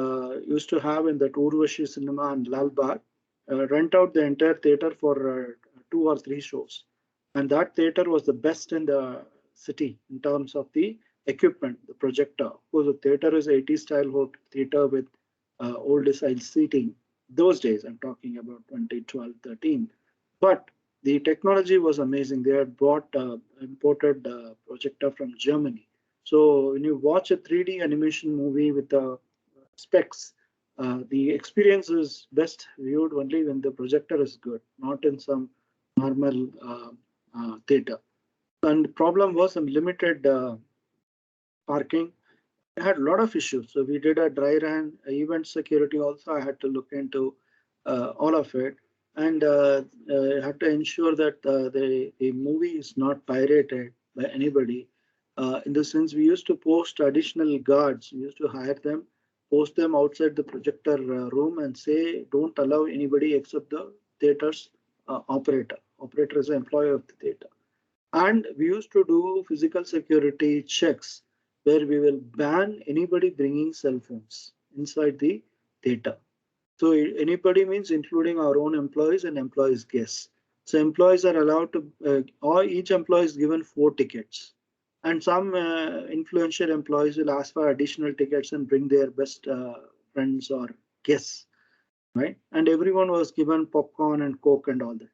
used to have in the Urvashi Cinema and Lal Bagh, rent out the entire theater for 2 or 3 shows. And that theater was the best in the city in terms of the equipment, the projector. Because the theater is 80s style theater with old style seating. Those days, I'm talking about 2012, 13. But the technology was amazing. They had brought imported projector from Germany. So when you watch a 3D animation movie with the specs, the experience is best viewed only when the projector is good, not in some normal theater. And the problem was some limited parking. I had a lot of issues. So we did a dry run, event security also. I had to look into all of it, and had to ensure that the movie is not pirated by anybody. In the sense, we used to post additional guards. We used to hire them, post them outside the projector room, and say, don't allow anybody except the theater's operator. Operator is an employee of the theater. And we used to do physical security checks where we will ban anybody bringing cell phones inside the theater. So anybody means including our own employees and employees' guests. So employees are allowed to, or each employee is given 4 tickets. And some influential employees will ask for additional tickets and bring their best friends or guests, right? And everyone was given popcorn and Coke and all that,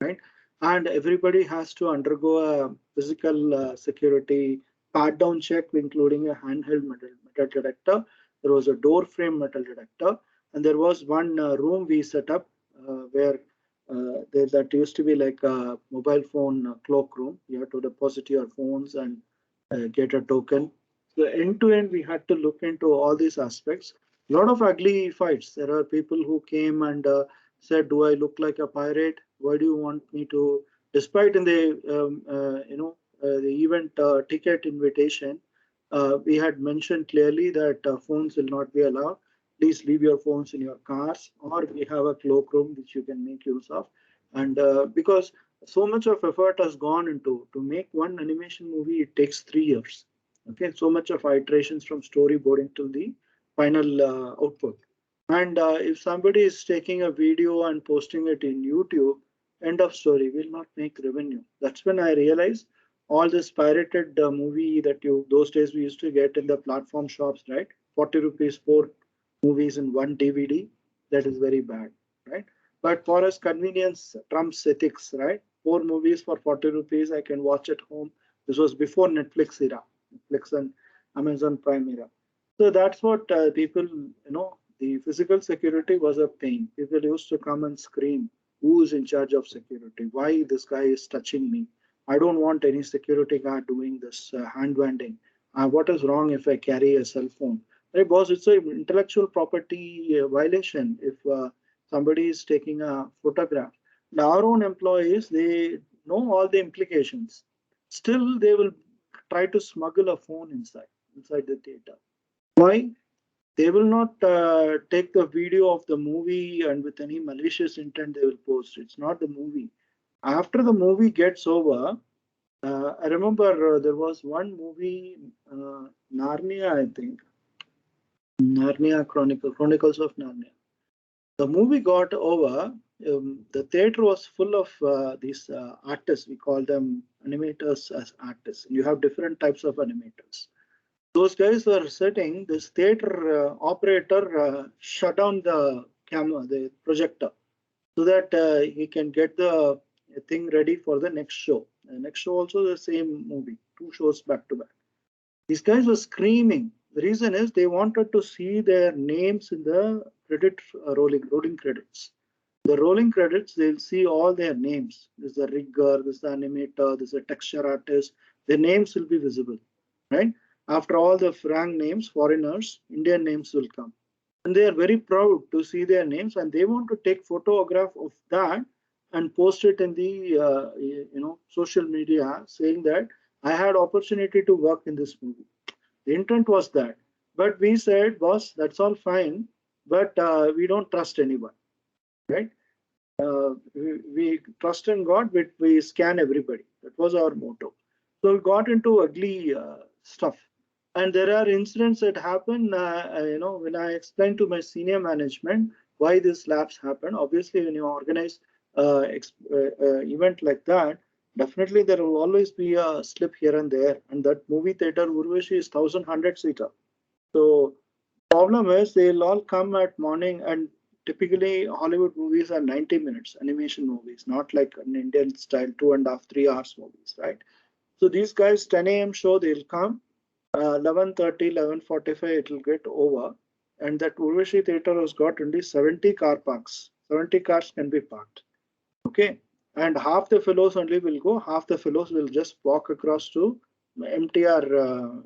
right? And everybody has to undergo a physical security pat down check, including a handheld metal detector. There was a door frame metal detector, and there was one room we set up where that used to be like a mobile phone cloak room. You have to deposit your phones and get a token. So end to end, we had to look into all these aspects. A lot of ugly fights. There are people who came and said, "Do I look like a pirate? Why do you want me to?" Despite in the the event ticket invitation, we had mentioned clearly that phones will not be allowed. Please leave your phones in your cars, or we have a cloakroom which you can make use of. And because so much of effort has gone into to make one animation movie, it takes 3 years. Okay, so much of iterations from storyboarding to the final output. And if somebody is taking a video and posting it in YouTube, end of story, will not make revenue. That's when I realized all this pirated movie that those days we used to get in the platform shops, right? 40 rupees, 4 movies in one DVD. That is very bad, right? But for us, convenience trumps ethics, right? 4 movies for 40 rupees, I can watch at home. This was before Netflix era, Netflix and Amazon Prime era. So that's what people, the physical security was a pain. People used to come and scream, who is in charge of security? Why this guy is touching me? I don't want any security guard doing this hand wanding. What is wrong if I carry a cell phone? Hey, boss, it's an intellectual property violation if somebody is taking a photograph. Now, our own employees, they know all the implications. Still, they will try to smuggle a phone inside the theater. Why? They will not take the video of the movie and with any malicious intent they will post. It's not the movie. After the movie gets over, I remember there was one movie, Narnia, I think. Narnia Chronicles of Narnia. The movie got over. The theater was full of these artists. We call them animators as artists. You have different types of animators. Those guys were setting this theater operator shut down the camera, the projector, so that he can get the thing ready for the next show. The next show also the same movie, 2 shows back to back. These guys were screaming. The reason is they wanted to see their names in the credit rolling credits. The rolling credits, they'll see all their names. This is the rigger, this is the animator, this is the texture artist. Their names will be visible, right? After all the frank names, foreigners, Indian names will come. And they are very proud to see their names, and they want to take photograph of that and post it in the social media, saying that I had opportunity to work in this movie. The intent was that, but we said, boss, that's all fine, but we don't trust anyone, right? We trust in God, but we scan everybody. That was our motto. So we got into ugly stuff. And there are incidents that happen, when I explain to my senior management why these labs happen. Obviously, when you organize event like that, definitely there will always be a slip here and there. And that movie theater, Urvashi, is 1,100 seater. So problem is they'll all come at morning, and typically Hollywood movies are 90 minutes, animation movies, not like an Indian style 2.5, 3 hours movies, right? So these guys, 10 a.m. show, they'll come, 11:30, 11:45, it will get over. And that Urvashi theater has got only 70 car parks. 70 cars can be parked. Okay. And half the fellows only will go, half the fellows will just walk across to MTR,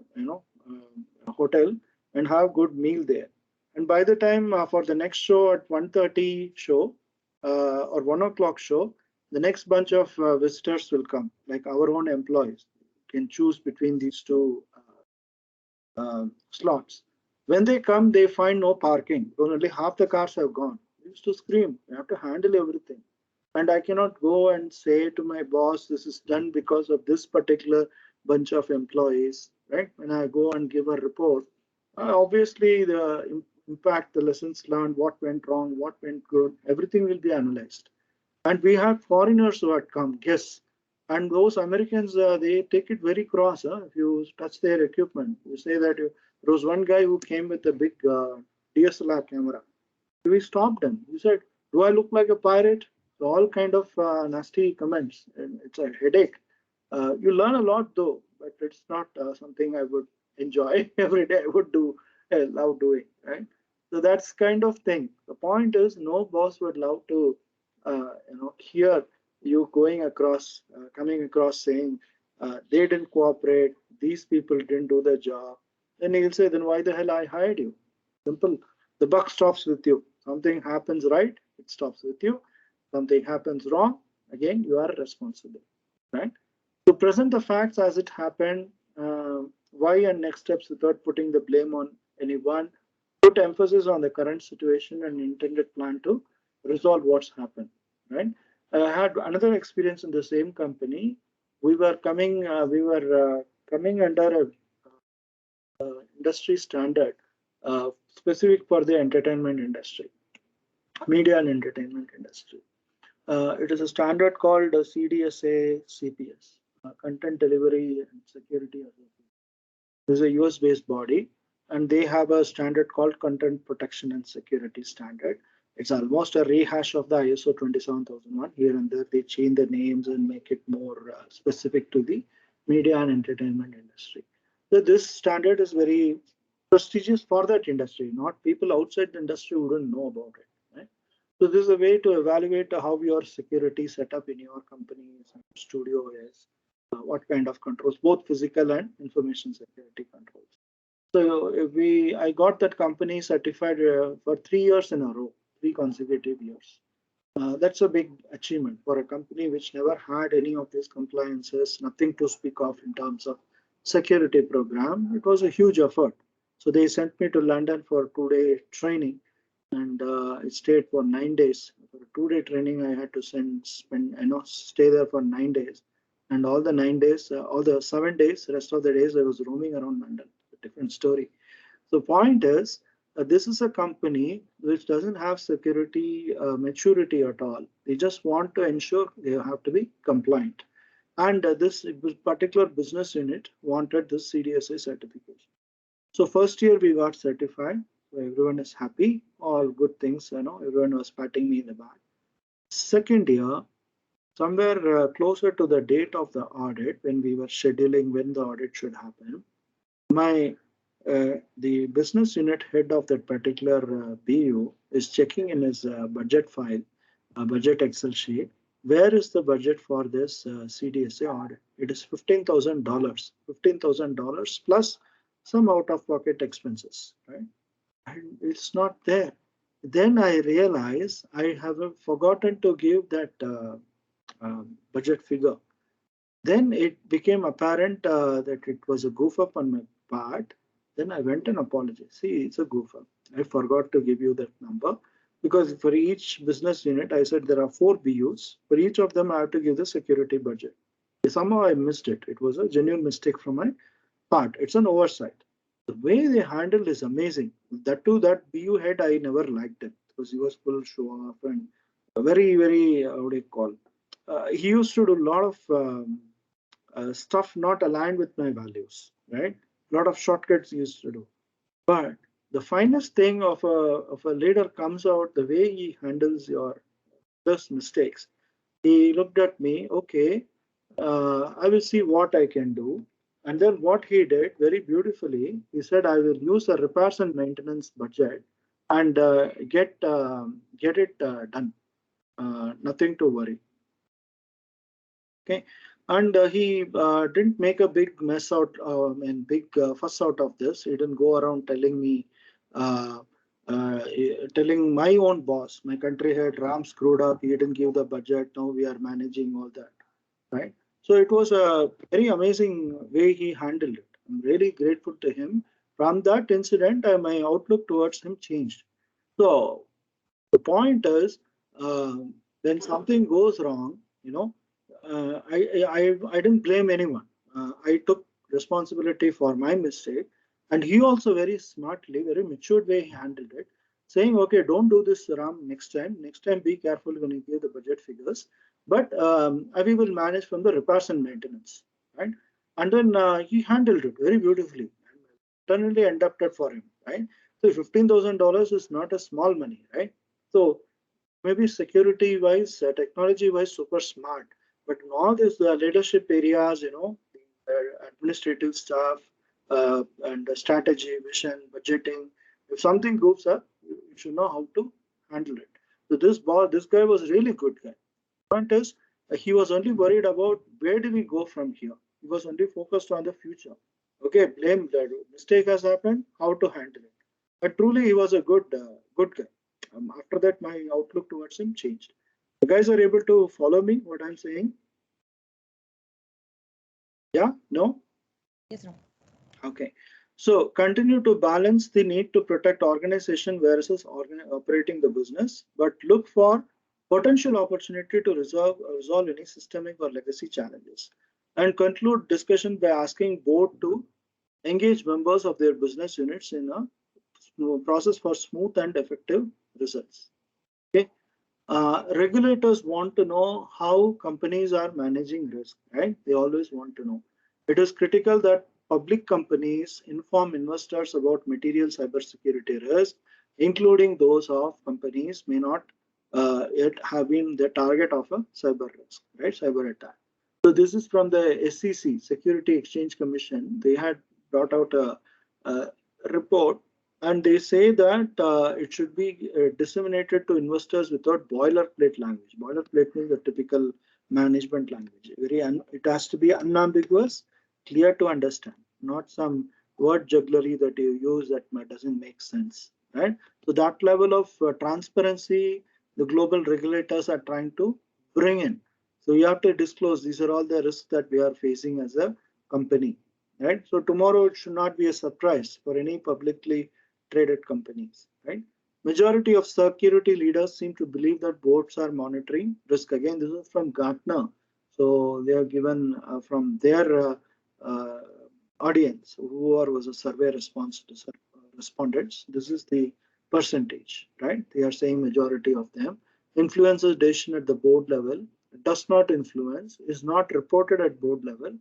hotel and have good meal there. And by the time for the next show at 1:30 show or 1 o'clock show, the next bunch of visitors will come, like our own employees can choose between these two slots. When they come, they find no parking. Only half the cars have gone. We used to scream, you have to handle everything. And I cannot go and say to my boss, this is done because of this particular bunch of employees, right? When I go and give a report, obviously the impact, the lessons learned, what went wrong, what went good, everything will be analyzed. And we had foreigners who had come, guests. And those Americans, they take it very cross. If you touch their equipment, you say that there was one guy who came with a big DSLR camera. We stopped him. He said, do I look like a pirate? So all kind of nasty comments. And it's a headache. You learn a lot though, but it's not something I would enjoy every day. I would love doing, right? So that's kind of thing. The point is, no boss would love to, hear you coming across saying they didn't cooperate, these people didn't do their job. Then he'll say, then why the hell I hired you? Simple. The buck stops with you. Something happens right, it stops with you. Something happens wrong, again, you are responsible, right? To present the facts as it happened, why and next steps without putting the blame on anyone, put emphasis on the current situation and intended plan to resolve what's happened, right? I had another experience in the same company. We were coming under a industry standard specific for the entertainment industry, media and entertainment industry. It is a standard called CDSA CPS, Content Delivery and Security Association. This is a US based body, and they have a standard called Content Protection and Security Standard. It's almost a rehash of the ISO 27001. Here and there, they change the names and make it more specific to the media and entertainment industry. So this standard is very prestigious for that industry. Not people outside the industry wouldn't know about it. Right? So this is a way to evaluate how your security setup in your company studio is, what kind of controls, both physical and information security controls. So I got that company certified for 3 years in a row, 3 consecutive years. That's a big achievement for a company which never had any of these compliances, nothing to speak of in terms of security program. It was a huge effort. So they sent me to London for a 2-day training, and I stayed for 9 days. For a 2-day training, I had to stay there for 9 days. And all the 9 days, all the 7 days, rest of the days, I was roaming around London. A different story. So point is, this is a company which doesn't have security maturity at all. They just want to ensure they have to be compliant. And this particular business unit wanted this CDSA certification. So first year we got certified. So everyone is happy. All good things. Everyone was patting me in the back. Second year, somewhere closer to the date of the audit, when we were scheduling when the audit should happen, the business unit head of that particular BU is checking in his budget file, budget Excel sheet. Where is the budget for this CDSA audit? It is $15,000, $15,000 plus some out-of-pocket expenses, right? And it's not there. Then I realize I have forgotten to give that budget figure. Then it became apparent that it was a goof up on my part. Then I went and apologized. See, it's a goof up. I forgot to give you that number because for each business unit, I said there are 4 BUs. For each of them, I have to give the security budget. Somehow I missed it. It was a genuine mistake from my part. It's an oversight. The way they handled is amazing. That too, that BU head, I never liked him because he was full show off and very, very, what do you call? He used to do a lot of stuff not aligned with my values, right? A lot of shortcuts he used to do. But the finest thing of a leader comes out the way he handles your those mistakes. He looked at me, okay, I will see what I can do. And then what he did very beautifully, he said, I will use a repairs and maintenance budget and get it done. Nothing to worry. Okay, and he didn't make a big mess out and big fuss out of this. He didn't go around telling me, uh, telling my own boss, my country head, Ram screwed up. He didn't give the budget. Now we are managing all that, right? So it was a very amazing way he handled it. I'm really grateful to him. From that incident, my outlook towards him changed. So the point is, when something goes wrong, I didn't blame anyone. I took responsibility for my mistake, and he also very smartly, very matured way he handled it, saying, "Okay, don't do this, Ram. Next time. Next time, be careful when you give the budget figures. But we will manage from the repairs and maintenance, right?" And then he handled it very beautifully. Eternally inducted for him, right? So $15,000 is not a small money, right? So maybe security wise, technology wise, super smart. But in all these leadership areas, administrative staff and the strategy, vision, budgeting, if something goes up, you should know how to handle it. So this guy was really good guy. Point is, he was only worried about where do we go from here. He was only focused on the future. Okay, blame that mistake has happened, how to handle it. But truly, he was a good guy. After that, my outlook towards him changed. You guys are able to follow me, what I'm saying? Yeah? No? Yes, Ram. Okay. So continue to balance the need to protect organization versus operating the business, but look for potential opportunity to resolve any systemic or legacy challenges. And conclude discussion by asking board to engage members of their business units in a process for smooth and effective results. Okay. Regulators want to know how companies are managing risk, right? They always want to know. It is critical that public companies inform investors about material cybersecurity risk, including those of companies may not yet have been the target of a cyber risk, right? Cyber attack. So this is from the SEC, Security Exchange Commission. They had brought out a report, and they say that it should be disseminated to investors without boilerplate language. Boilerplate means the typical management language. It has to be unambiguous, clear to understand, not some word jugglery that you use that doesn't make sense, right? So that level of transparency, the global regulators are trying to bring in. So you have to disclose these are all the risks that we are facing as a company, right? So tomorrow it should not be a surprise for any publicly traded companies, right? Majority of security leaders seem to believe that boards are monitoring risk. Again, this is from Gartner. So they are given from their uh, audience, whoever was a survey response to respondents. This is the percentage, right? They are saying majority of them influences decision at the board level does not influence, is not reported at board level,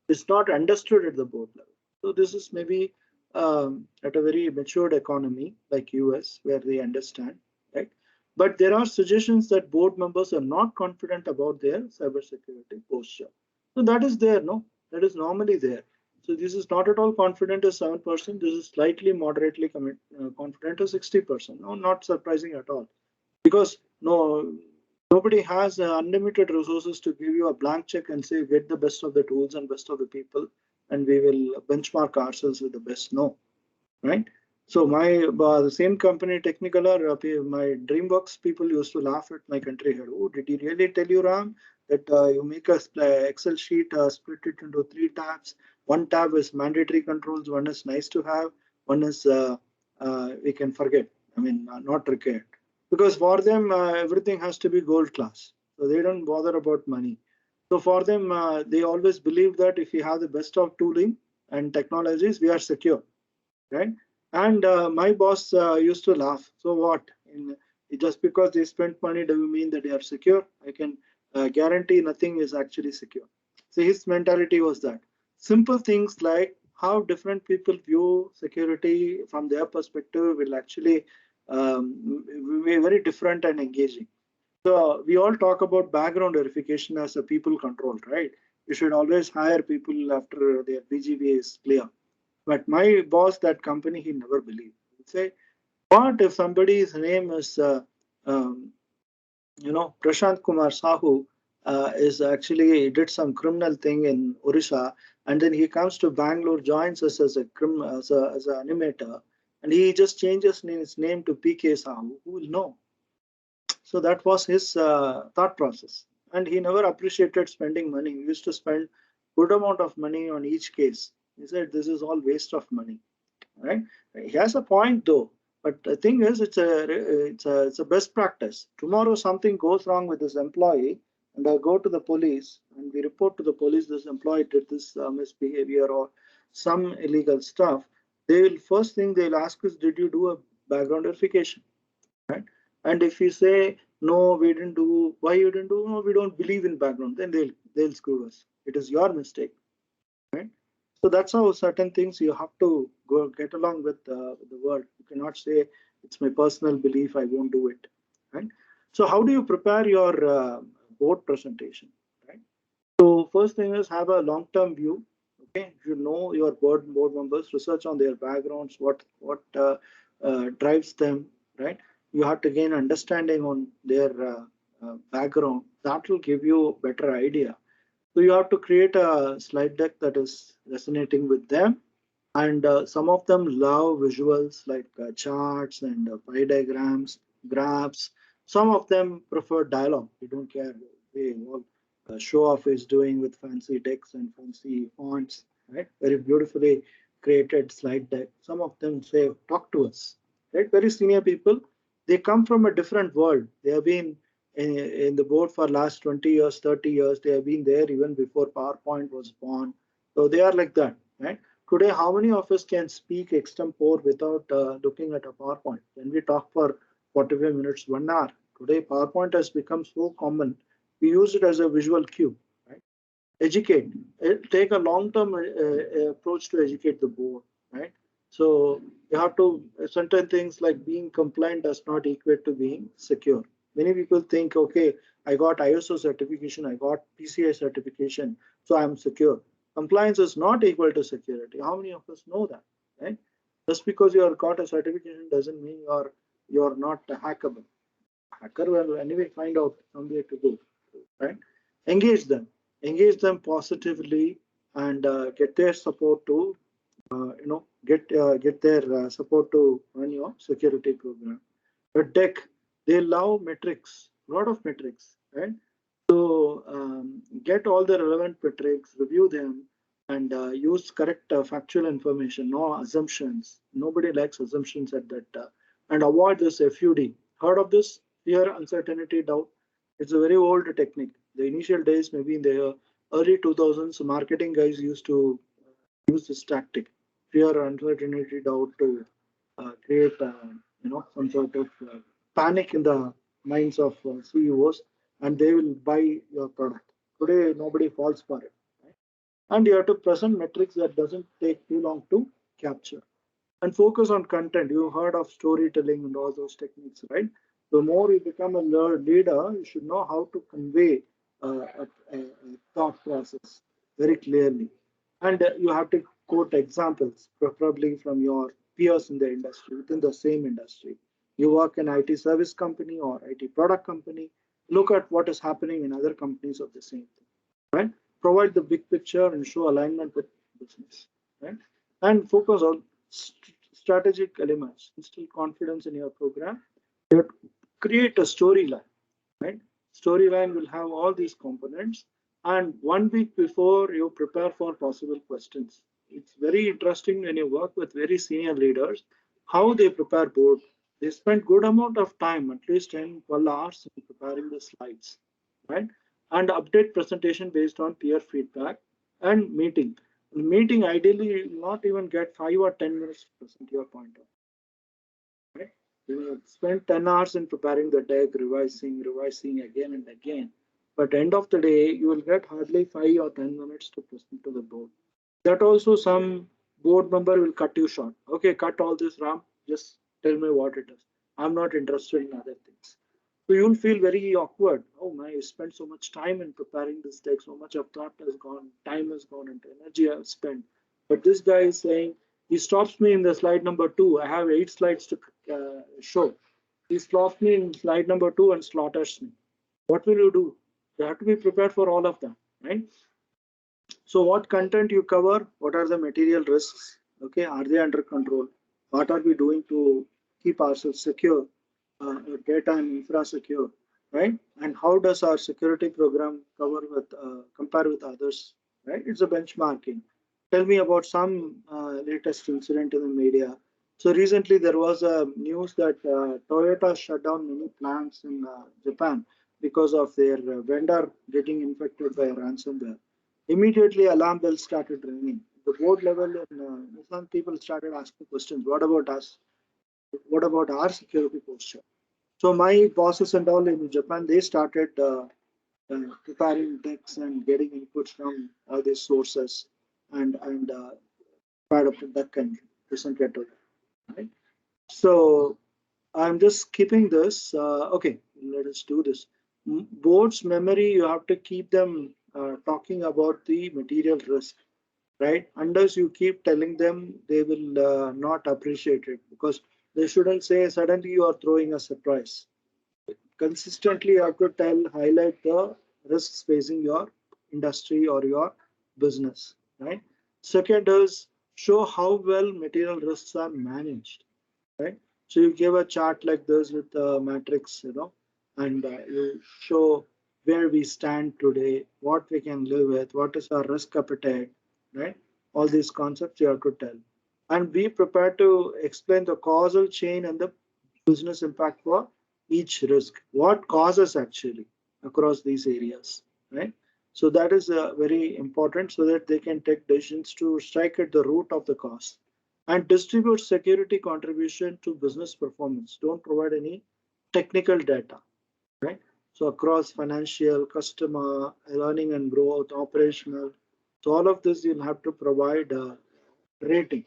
is not understood at the board level. So this is maybe at a very matured economy like US where they understand, right? But there are suggestions that board members are not confident about their cybersecurity posture. So that is there, no? That is normally there. So this is not at all confident as 7%. This is slightly moderately confident as 60%. No, not surprising at all. Because nobody has unlimited resources to give you a blank check and say get the best of the tools and best of the people, and we will benchmark ourselves with the best. No, right? So my the same company Technicolor, my DreamWorks people used to laugh at my country head. Oh, did he really tell you, Ram, that you make a Excel sheet, split it into 3 tabs? One tab is mandatory controls, one is nice to have, one is we can forget. I mean, not required. Because for them, everything has to be gold class. So they don't bother about money. So for them, they always believe that if we have the best of tooling and technologies, we are secure, right? And my boss used to laugh. So what? Just because they spent money, do you mean that they are secure? I can guarantee nothing is actually secure. So his mentality was that simple things like how different people view security from their perspective will actually be very different and engaging. So we all talk about background verification as a people control, right? You should always hire people after their BGBA is clear. But my boss, that company, he never believed. He'd say, what if somebody's name is, Prashant Kumar Sahu is actually did some criminal thing in Orissa, and then he comes to Bangalore, joins us as as an animator, and he just changes his name to PK Sahu. Who will know? So that was his thought process, and he never appreciated spending money. He used to spend good amount of money on each case. He said this is all waste of money, right? He has a point though, but the thing is, it's a best practice. Tomorrow something goes wrong with this employee, and I go to the police and we report to the police this employee did this misbehavior or some illegal stuff. They will first thing they'll ask is, did you do a background verification, right? And if you say no, we didn't do, why you didn't do? No, we don't believe in background. Then they'll screw us. It is your mistake, right? So that's how certain things you have to go get along with the world. You cannot say it's my personal belief, I won't do it, right? So how do you prepare your board presentation, right? So first thing is have a long-term view. Okay, you know your board members, research on their backgrounds, what drives them, right? You have to gain understanding on their background. That will give you a better idea. So you have to create a slide deck that is resonating with them. And some of them love visuals like charts and pie diagrams, graphs. Some of them prefer dialogue. They don't care. They all show off is doing with fancy decks and fancy fonts, right? Very beautifully created slide deck. Some of them say, talk to us, right? Very senior people. They come from a different world. They have been in the board for last 20 years, 30 years. They have been there even before PowerPoint was born. So they are like that, right? Today, how many of us can speak extempore without looking at a PowerPoint? When we talk for 45 minutes, 1 hour. Today, PowerPoint has become so common. We use it as a visual cue, right? Educate. Take a long-term approach to educate the board, right? So you have to certain things like being compliant does not equate to being secure. Many people think, okay, I got ISO certification, I got PCI certification, so I'm secure. Compliance is not equal to security. How many of us know that, right? Just because you have got a certification doesn't mean you're not hackable. Hacker will anyway find out some way to do, right? Engage them, positively, and get their support to, get their support to run your security program. But tech, they love metrics, a lot of metrics, right? So get all the relevant metrics, review them, and use correct factual information, no assumptions. Nobody likes assumptions at that. And avoid this FUD. Heard of this? Fear, uncertainty, doubt. It's a very old technique. The initial days, maybe in the early 2000s, marketing guys used to use this tactic, fear, uncertainty, doubt, to create, some sort of panic in the minds of CEOs, and they will buy your product. Today, nobody falls for it. Right? And you have to present metrics that doesn't take too long to capture. And focus on content. You heard of storytelling and all those techniques, right? The more you become a leader, you should know how to convey a thought process very clearly. And you have to quote examples, preferably from your peers in the industry, within the same industry. You work in IT service company or IT product company, look at what is happening in other companies of the same thing, right? Provide the big picture and show alignment with business, right? And focus on strategic elements, instill confidence in your program. You have to create a storyline, right? Storyline will have all these components. And 1 week before you prepare for possible questions, it's very interesting when you work with very senior leaders, how they prepare board. They spend good amount of time, at least 10, 12 hours in preparing the slides, right? And update presentation based on peer feedback and meeting. Meeting ideally you will not even get 5 or 10 minutes to present your point of. Right? You will spend 10 hours in preparing the deck, revising again and again. But end of the day, you will get hardly 5 or 10 minutes to present to the board. That also some board member will cut you short. Okay, cut all this, Ram. Just tell me what it is. I'm not interested in other things. So you'll feel very awkward. Oh my, I spent so much time in preparing this deck, so much of thought has gone, time has gone, and energy I've spent. But this guy is saying, he stops me in the slide number 2. I have 8 slides to show. He stops me in slide number 2 and slaughters me. What will you do? You have to be prepared for all of them, right? So what content you cover? What are the material risks? Okay, are they under control? What are we doing to keep ourselves secure, data and infra secure, right? And how does our security program cover with compare with others, right? It's a benchmarking. Tell me about some latest incident in the media. So recently there was a news that Toyota shut down many plants in Japan because of their vendor getting infected by ransomware. Immediately, alarm bells started ringing. The board level and some people started asking questions. What about us? What about our security posture? So my bosses and all in Japan, they started preparing decks and getting inputs from all these sources and part of the deck and present it to them. Right? So I'm just keeping this. Okay, let us do this. Board's memory, you have to keep them talking about the material risk, right? Unless you keep telling them, they will not appreciate it because they shouldn't say suddenly you are throwing a surprise. Consistently, you have to highlight the risks facing your industry or your business, right? Second is show how well material risks are managed, right? So you give a chart like this with the matrix, and you show where we stand today, what we can live with, what is our risk appetite, right? All these concepts you have to tell. And be prepared to explain the causal chain and the business impact for each risk. What causes actually across these areas, right? So that is very important so that they can take decisions to strike at the root of the cause and distribute security contribution to business performance. Don't provide any technical data, right? So across financial, customer, learning and growth, operational. So all of this you'll have to provide a rating,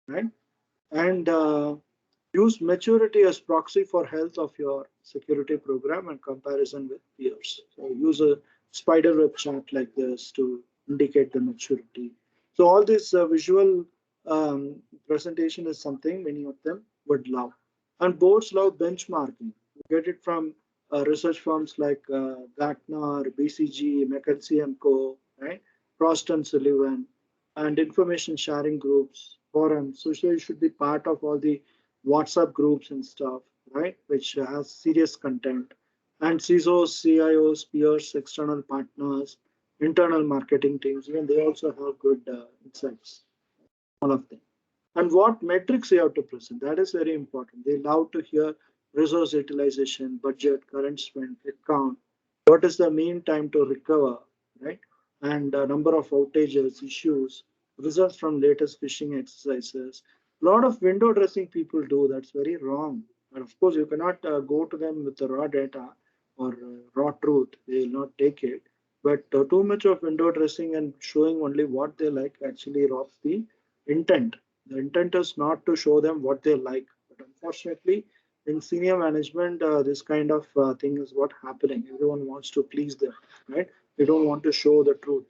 right? And use maturity as proxy for health of your security program and comparison with peers. So use a spider web chart like this to indicate the maturity. So all this visual presentation is something many of them would love. And boards love benchmarking. You get it from research firms like Gartner, BCG, McKinsey and Co., right? Frost and Sullivan, and information sharing groups, forums. So you should be part of all the WhatsApp groups and stuff, right? Which has serious content. And CISOs, CIOs, peers, external partners, internal marketing teams, even they also have good insights, all of them. And what metrics you have to present, that is very important. They love to hear resource utilization, budget, current spend, headcount, what is the mean time to recover, right? And number of outages, issues, results from latest phishing exercises. A lot of window dressing people do, that's very wrong. And of course, you cannot go to them with the raw data. or raw truth. They will not take it. But too much of window dressing and showing only what they like actually robs the intent. The intent is not to show them what they like. But unfortunately, in senior management, this kind of thing is what happening. Everyone wants to please them, right? They don't want to show the truth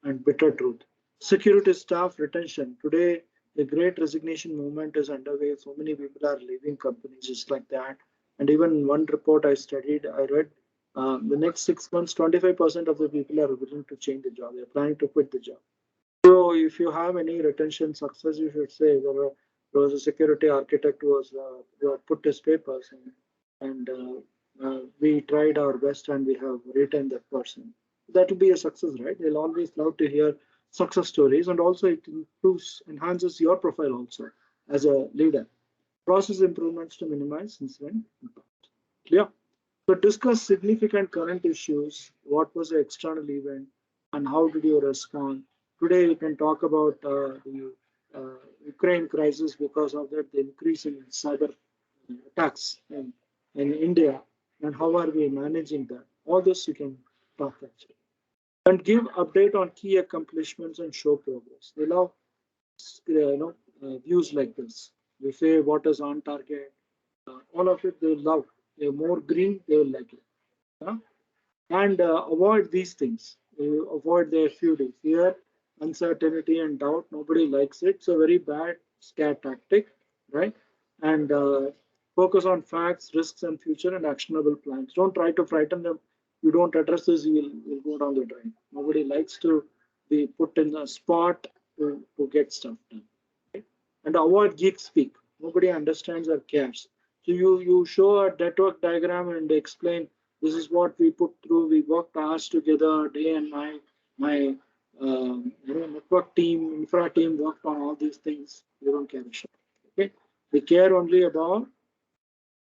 and bitter truth. Security staff retention. Today, the great resignation movement is underway. So many people are leaving companies just like that. And even one report I read, the next 6 months, 25% of the people are willing to change the job. They're planning to quit the job. So if you have any retention success, you should say there was a security architect who had put his papers and we tried our best and we have retained that person. That will be a success, right? They'll always love to hear success stories, and also it enhances your profile also as a leader. Process improvements to minimize incident impact. Clear? So discuss significant current issues. What was the external event and how did you respond? Today we can talk about the Ukraine crisis. Because of that, the increase in cyber attacks in India, and how are we managing that? All this you can talk actually. And give update on key accomplishments and show progress. They love views like this. We say what is on target. All of it they love. They're more green, they will like it. Yeah? And avoid these things. Avoid their fear, uncertainty, and doubt. Nobody likes it. It's a very bad scare tactic, right? And focus on facts, risks, and future and actionable plans. Don't try to frighten them. You don't address this, you'll go down the drain. Nobody likes to be put in a spot to get stuff done. Right? And avoid geek speak. Nobody understands or cares. So you show a network diagram and explain this is what we put through. We worked hours together, day and night. My network team, infra team worked on all these things. We don't care a shit. Okay, we care only about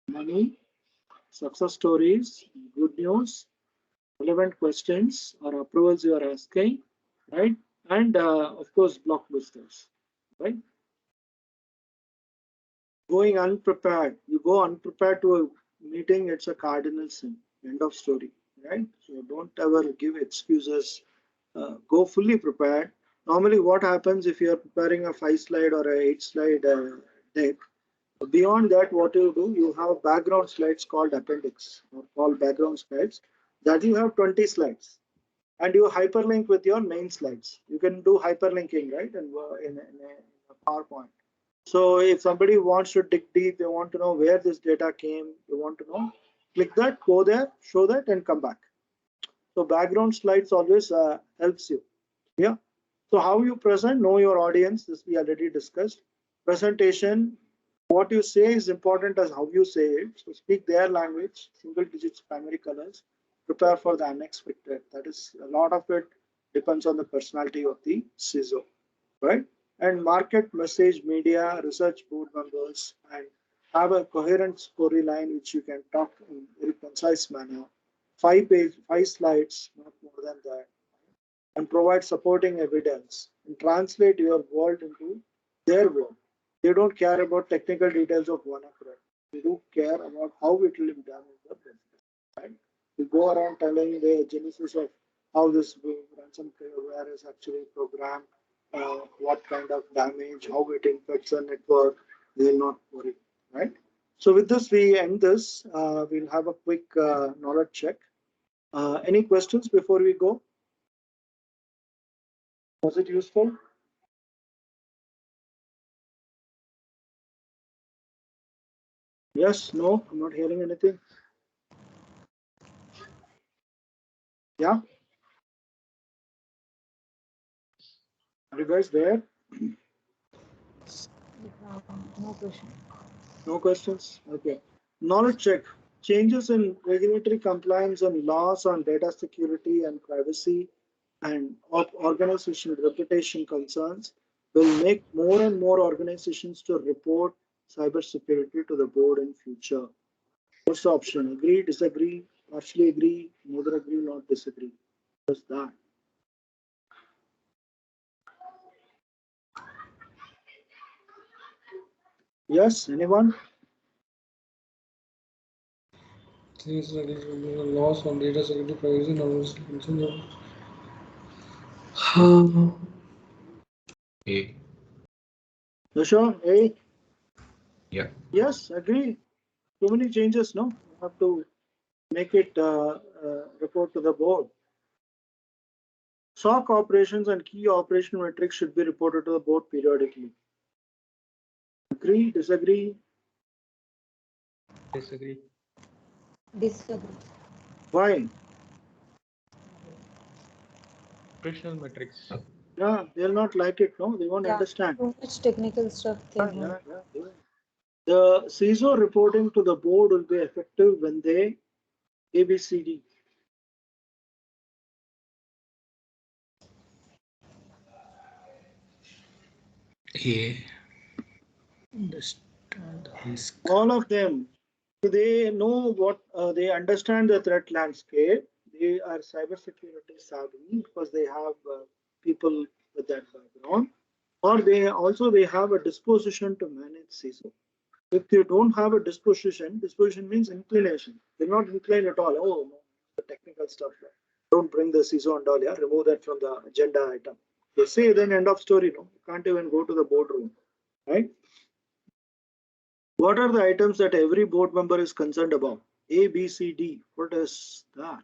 money, success stories, good news, relevant questions or approvals you are asking, right? And of course, blockbusters, right? Going unprepared, you go unprepared to a meeting, it's a cardinal sin. End of story, right? So don't ever give excuses. Go fully prepared. Normally, what happens if you are preparing a 5 slide or a 8 slide deck? Beyond that, what you do, you have background slides called appendix or called background slides that you have 20 slides and you hyperlink with your main slides. You can do hyperlinking, right? And in a PowerPoint. So if somebody wants to dig deep, they want to know where this data came, they want to know, click that, go there, show that, and come back. So background slides always helps you. Yeah. So how you present, know your audience. This we already discussed. Presentation, what you say is important as how you say it. So speak their language, single digits, primary colors. Prepare for the unexpected. That is a lot of it depends on the personality of the CISO, right? And market, message, media, research board members, and have a coherent storyline which you can talk in a very concise manner. 5 slides, not more than that, and provide supporting evidence and translate your world into their world. They don't care about technical details of one acronym. They do care about how it will be done in the business. Right? We go around telling the genesis of how this ransomware is actually programmed, what kind of damage, how it infects a network. They will not worry. Right? So with this, we end this. We'll have a quick knowledge check. Any questions before we go? Was it useful? Yes, no, I'm not hearing anything. Yeah, are you guys there? No question. No questions? Okay. Knowledge check. Changes in regulatory compliance and laws on data security and privacy and organization reputation concerns will make more and more organizations to report cybersecurity to the board in future. What's the option? Agree, disagree, partially agree, neither agree, not disagree. Just that. Yes, anyone? CS loss on data security privacy norms. A. Nishant, hey, Yeah. yes, agree. Too many changes, no? You have to make it report to the board. SOC operations and key operation metrics should be reported to the board periodically. Agree, disagree? Disagree. Disagree. Why? Operational metrics. Yeah, they'll not like it, no? They won't Yeah, understand. too much technical stuff they want. Yeah. The CISO reporting to the board will be effective when they ABCD. A. Understand risk. All of them, they know what they understand the threat landscape. They are cybersecurity savvy because they have people with that background, or they have a disposition to manage CISO. If you don't have a disposition means inclination. They're not inclined at all. Oh, no, the technical stuff. Don't bring the CISO and all. Yeah, remove that from the agenda item. They say then end of story. No, you can't even go to the boardroom, right? What are the items that every board member is concerned about? A, B, C, D. What is that?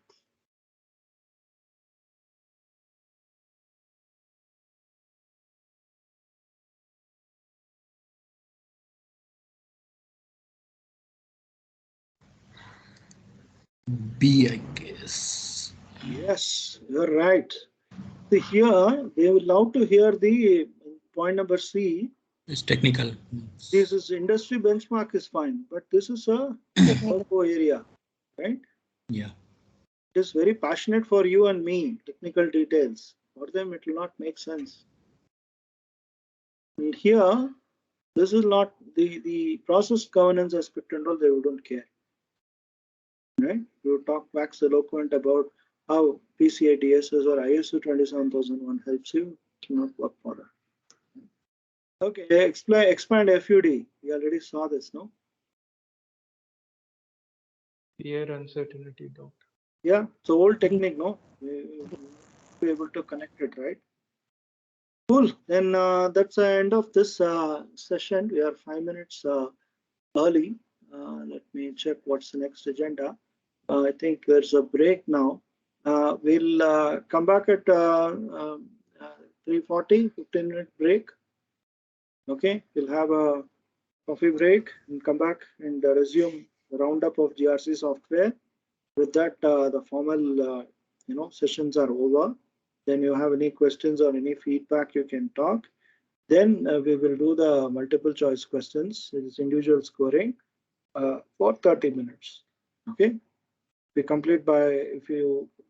B, I guess. Yes, you're right. See, here they would love to hear the point number C. It's technical. This is industry benchmark is fine, but this is a Technical. area, right? Yeah. It is very passionate for you and me, technical details. For them, it will not make sense. And here, this is not the process governance aspect and all, they wouldn't care. Right? You talk wax eloquent about how PCI DSS or ISO 27001 helps you, it cannot work for that. Okay, expand FUD. We already saw this, no? Fear, uncertainty, doubt. Yeah, so old technique, no? We be able to connect it, right? Cool. Then that's the end of this session. We are 5 minutes early. Let me check what's the next agenda. I think there's a break now. We'll come back at 3:40, 15-minute break. Okay, we'll have a coffee break and come back and resume the roundup of GRC software. With that, the formal sessions are over. Then you have any questions or any feedback, you can talk. Then we will do the multiple choice questions. It is individual scoring for 30 minutes. Okay. If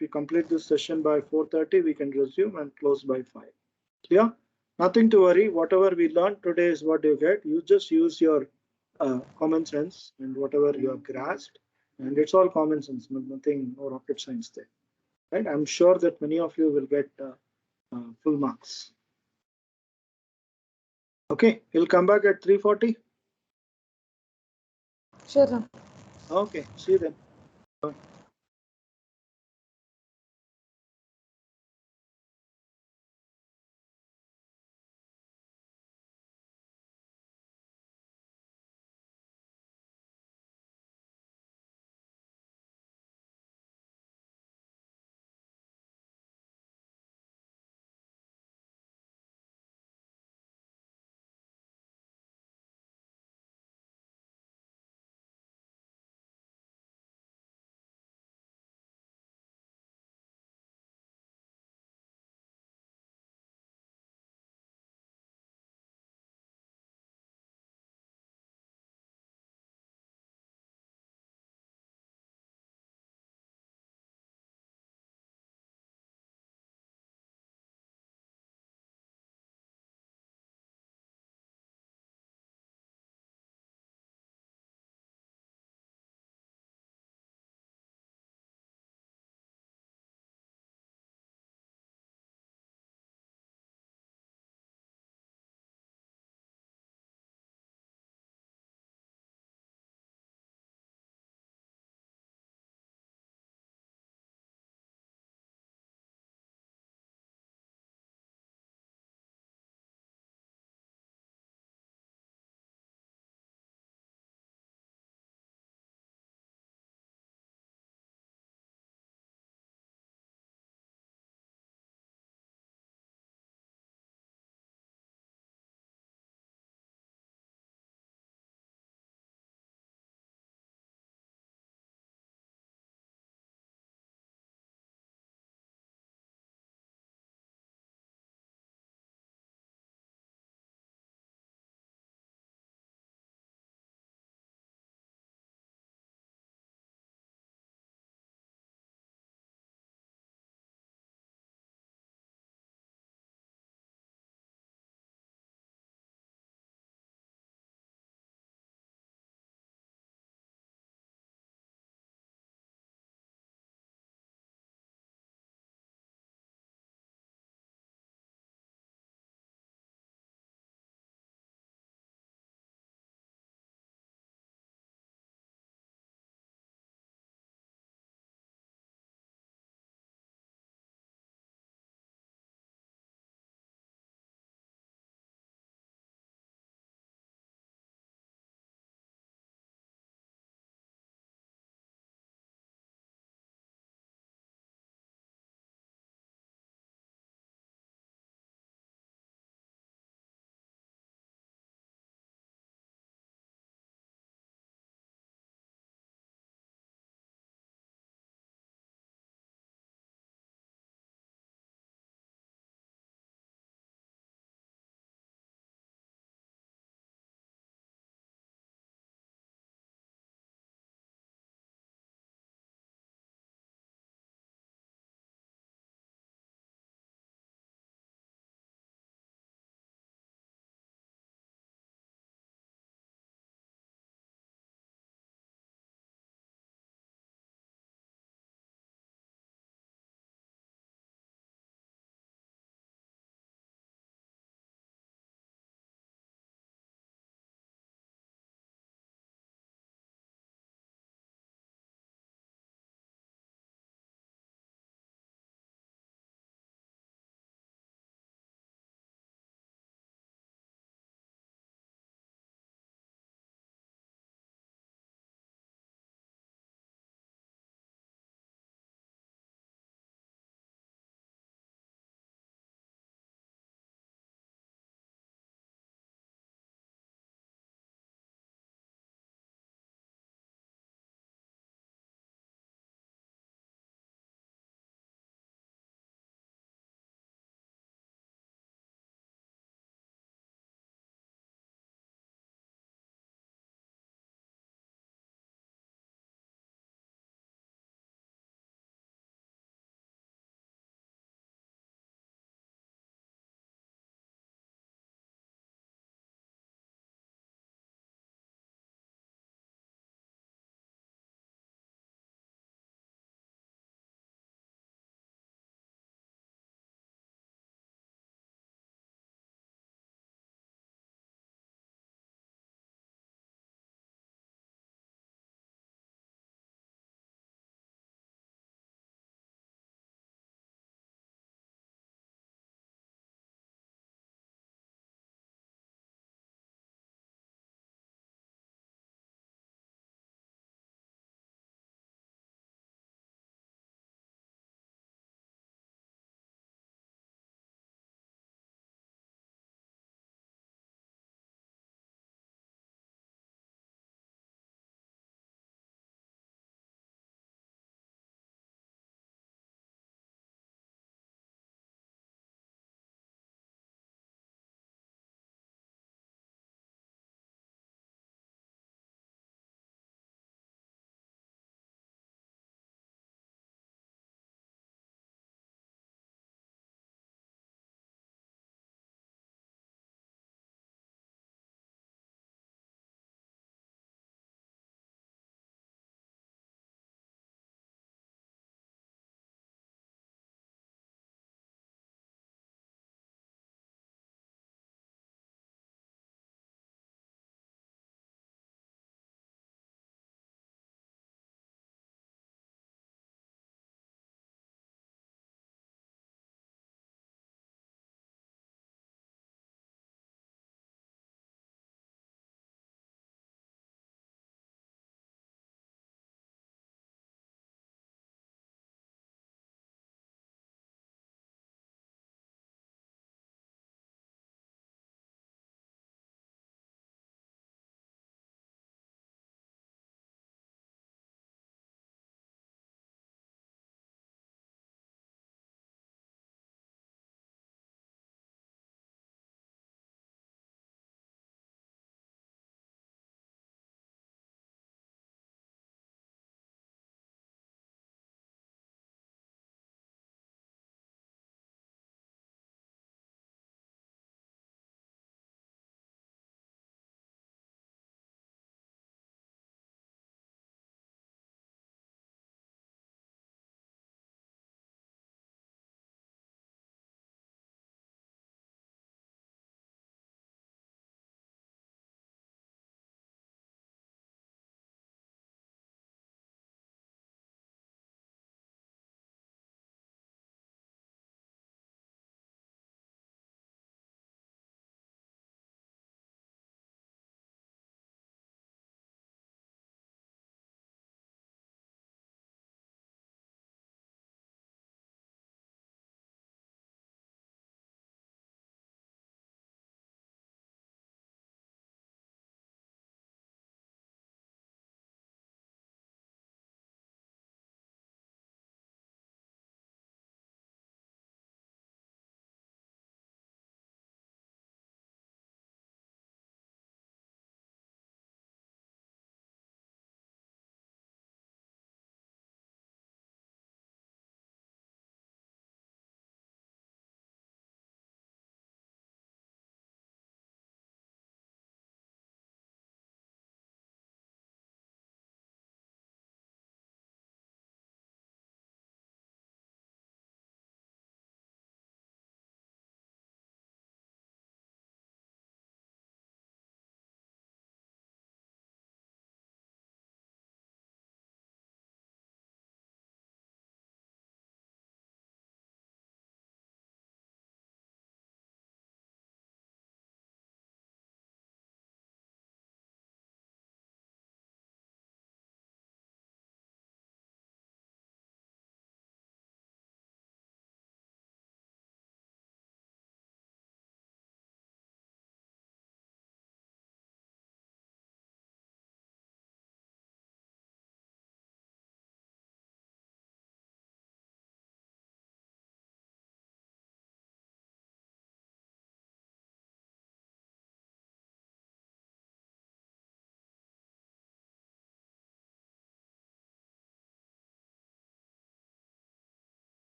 we complete this session by 4:30, we can resume and close by 5. Clear? Nothing to worry. Whatever we learned today is what you get. You just use your common sense and whatever you have grasped, and it's all common sense. Nothing, no rocket science there. Right? I'm sure that many of you will get full marks. Okay, we'll come back at 3:40. Sure, sir. Okay, see you then.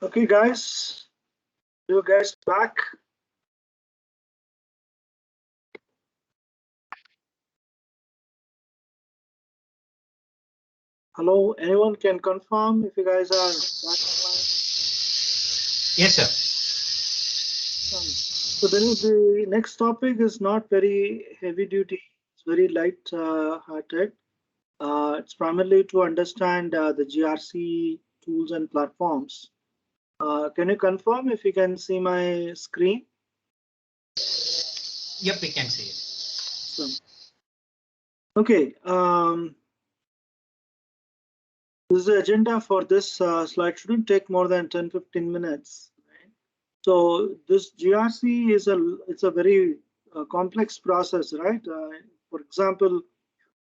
Okay, guys, you guys back? Hello, anyone can confirm if you guys are back online? Yes, sir. So then the next topic is not very heavy duty, it's very light hearted. It's primarily to understand the GRC tools and platforms. Can you confirm if you can see my screen? Yep, we can see it. Okay. This is the agenda for this slide. Shouldn't take more than 10-15 minutes. Right? So this GRC is a very complex process, right? For example,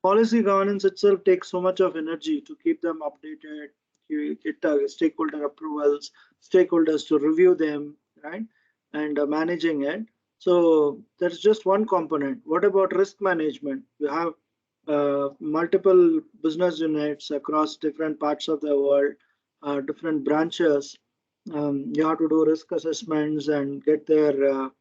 policy governance itself takes so much of energy to keep them updated. You get stakeholder approvals, stakeholders to review them, right? And managing it. So that's just one component. What about risk management? You have multiple business units across different parts of the world, different branches. You have to do risk assessments and get their,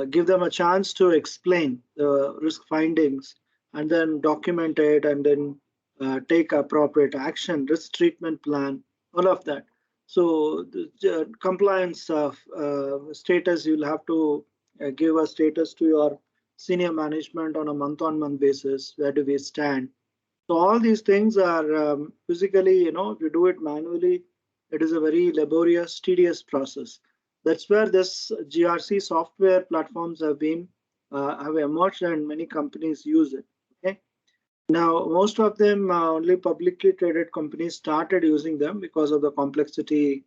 give them a chance to explain the risk findings and then document it and then take appropriate action, risk treatment plan, all of that. So the compliance status, you'll have to give a status to your senior management on a month-on-month basis. Where do we stand? So all these things are physically, if you do it manually, it is a very laborious, tedious process. That's where this GRC software platforms have emerged, and many companies use it. Okay. Now, most of them only publicly traded companies started using them because of the complexity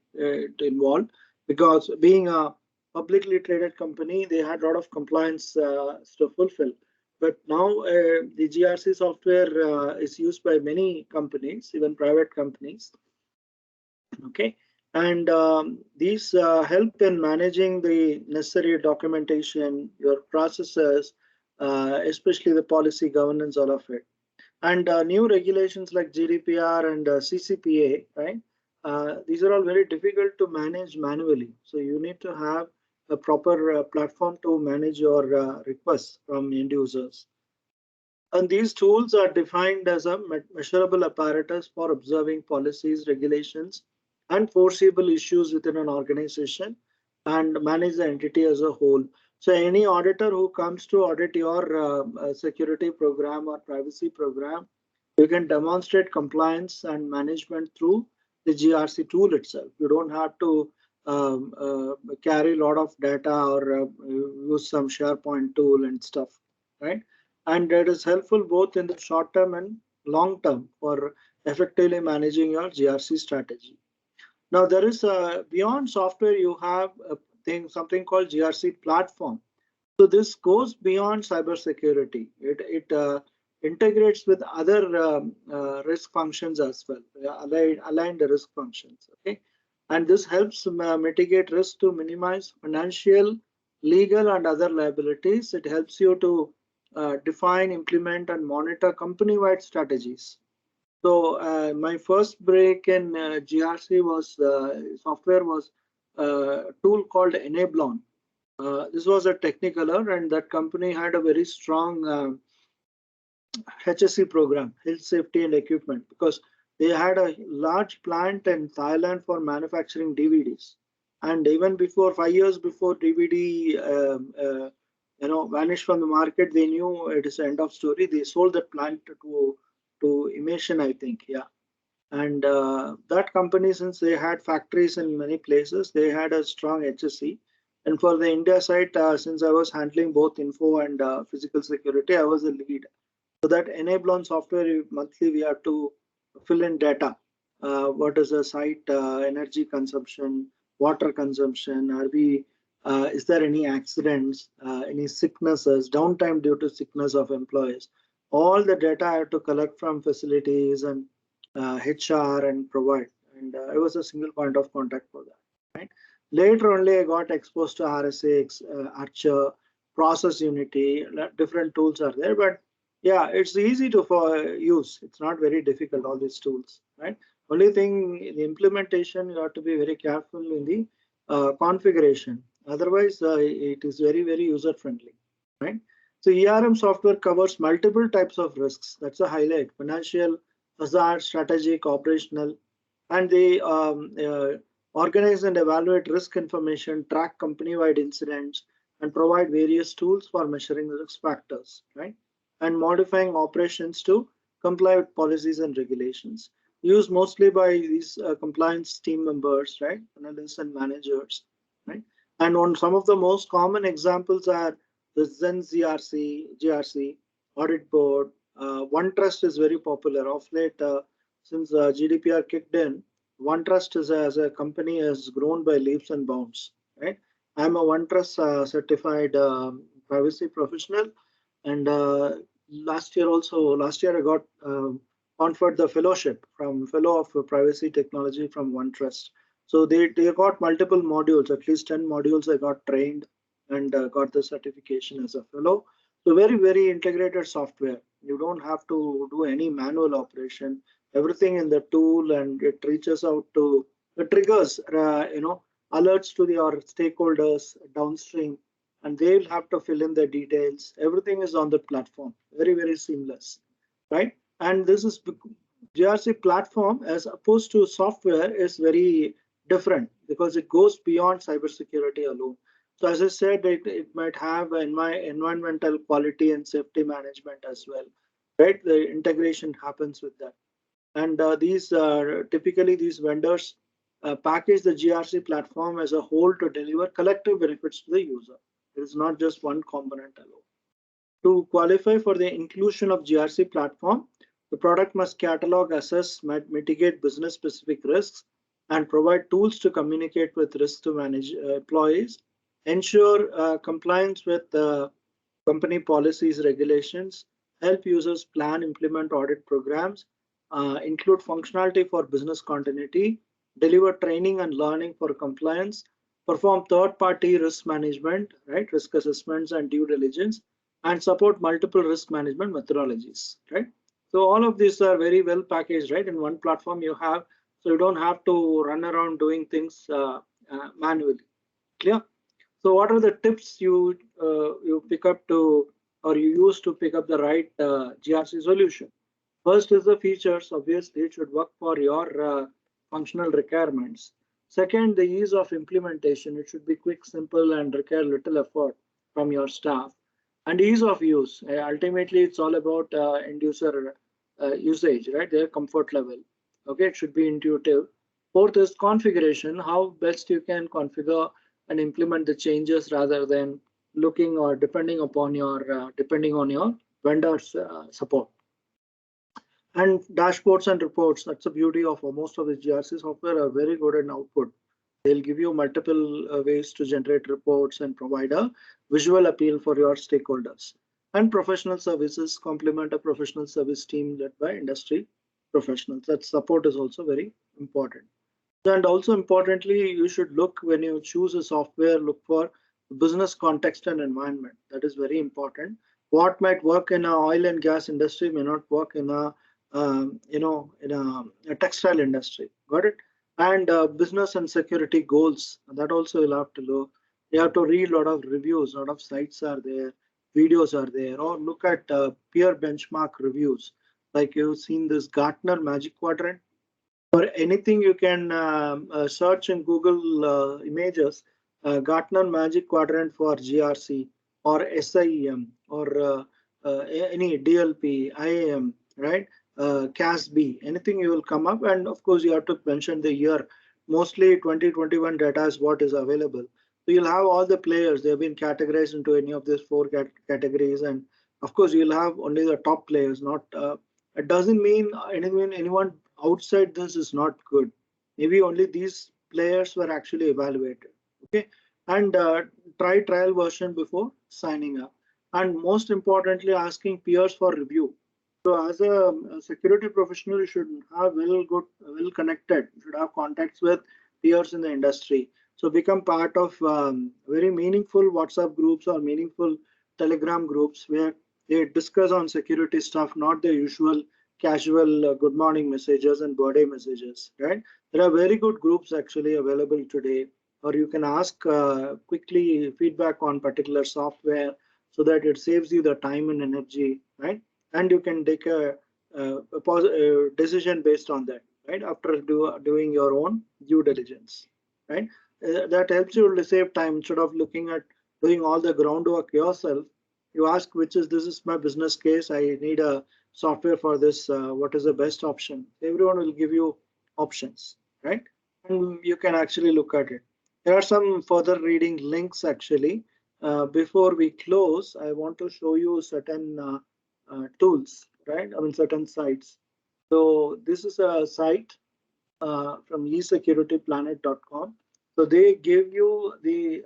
involved. Because being a publicly traded company, they had a lot of compliance to fulfill. But now the GRC software is used by many companies, even private companies. Okay, and these help in managing the necessary documentation, your processes, especially the policy governance, all of it. And new regulations like GDPR and CCPA, right? These are all very difficult to manage manually. So you need to have a proper platform to manage your requests from end users. And these tools are defined as a measurable apparatus for observing policies, regulations, and foreseeable issues within an organization and manage the entity as a whole. So any auditor who comes to audit your security program or privacy program, you can demonstrate compliance and management through the GRC tool itself. You don't have to carry a lot of data or use some SharePoint tool and stuff, right? And that is helpful both in the short term and long term for effectively managing your GRC strategy. Now there is beyond software, you have a thing, something called GRC platform. So this goes beyond cybersecurity. It integrates with other risk functions as well, aligned risk functions. Okay, and this helps mitigate risk to minimize financial, legal, and other liabilities. It helps you to define, implement, and monitor company-wide strategies. So my first break in GRC was software was a tool called Enablon. This was a Technicolor, and that company had a very strong HSE program, health, safety, and equipment, because they had a large plant in Thailand for manufacturing DVDs. And even before 5 years before DVD, vanished from the market, they knew it is the end of story. They sold the plant to Emission, I think, yeah. And that company, since they had factories in many places, they had a strong HSE. And for the India side, since I was handling both info and physical security, I was the lead. So that Enablon software, monthly we have to fill in data. What is the site energy consumption, water consumption? Is there any accidents, any sicknesses, downtime due to sickness of employees? All the data I have to collect from facilities and HR and provide. And I was a single point of contact for that. Right. Later only I got exposed to RSA, Archer, Process Unity. Different tools are there, but yeah, it's easy to use. It's not very difficult, all these tools, right? Only thing, the implementation, you have to be very careful in the configuration. Otherwise, it is very, very user friendly, right? So ERM software covers multiple types of risks. That's a highlight: financial, hazard, strategic, operational, and they organize and evaluate risk information, track company-wide incidents, and provide various tools for measuring the risk factors, right? And modifying operations to comply with policies and regulations. Used mostly by these compliance team members, right? Analysts and managers, right? And on some of the most common examples are the Zen GRC, Audit Board. OneTrust is very popular. Of late, since GDPR kicked in, OneTrust is as a company has grown by leaps and bounds, right? I'm a OneTrust certified privacy professional, and last year I got conferred the fellowship from Fellow of Privacy Technology from OneTrust. So they got multiple modules, at least 10 modules I got trained and got the certification as a fellow. So very, very integrated software. You don't have to do any manual operation. Everything in the tool, and it reaches out to the triggers, alerts to your stakeholders downstream, and they'll have to fill in the details. Everything is on the platform. Very, very seamless, right? And this is GRC platform as opposed to software is very different because it goes beyond cybersecurity alone. So as I said, it might have environmental quality and safety management as well, right? The integration happens with that. And typically these vendors package the GRC platform as a whole to deliver collective benefits to the user. It is not just one component alone. To qualify for the inclusion of GRC platform, the product must catalog, assess, mitigate business-specific risks, and provide tools to communicate with risk to manage employees, ensure compliance with company policies, regulations, help users plan, implement audit programs, include functionality for business continuity, deliver training and learning for compliance, perform third-party risk management, right, risk assessments and due diligence, and support multiple risk management methodologies, right? So all of these are very well packaged, right? In one platform you have, so you don't have to run around doing things manually. Clear? So what are the tips you pick up to, or you use to pick up the right GRC solution? First is the features. Obviously, it should work for your functional requirements. Second, the ease of implementation. It should be quick, simple, and require little effort from your staff. And ease of use. Ultimately, it's all about end user usage, right? Their comfort level. Okay, it should be intuitive. Fourth is configuration. How best you can configure and implement the changes rather than looking or depending on your vendor's support. And dashboards and reports. That's the beauty of most of the GRC software are very good in output. They'll give you multiple ways to generate reports and provide a visual appeal for your stakeholders. And professional services complement a professional service team led by industry professionals. That support is also very important. And also importantly, you should look when you choose a software, look for business context and environment. That is very important. What might work in a oil and gas industry may not work in a a textile industry. Got it? And business and security goals. That also you'll have to look. You have to read a lot of reviews. A lot of sites are there, videos are there, or look at peer benchmark reviews. Like you've seen this Gartner Magic Quadrant. For anything you can search in Google Images, Gartner Magic Quadrant for GRC or SIEM or any DLP, IAM, right? CASB, anything you will come up, and of course you have to mention the year. Mostly 2021 data is what is available. So you'll have all the players. They have been categorized into any of these four categories, and of course you'll have only the top players. Not it doesn't mean anyone outside this is not good. Maybe only these players were actually evaluated. Okay, and try trial version before signing up, and most importantly, asking peers for review. So as a security professional, you should have well connected. You should have contacts with peers in the industry. So become part of very meaningful WhatsApp groups or meaningful Telegram groups where they discuss on security stuff, not the usual casual good morning messages and birthday messages, right? There are very good groups actually available today, or you can ask quickly feedback on particular software so that it saves you the time and energy, right? And you can take a decision based on that, right? After doing your own due diligence, right? That helps you to save time instead of looking at doing all the groundwork yourself. You ask which is this is my business case. I need a software for this. What is the best option? Everyone will give you options, right? And you can actually look at it. There are some further reading links actually. Before we close, I want to show you certain tools, right? I mean, certain sites. So this is a site from esecurityplanet.com. So they give you the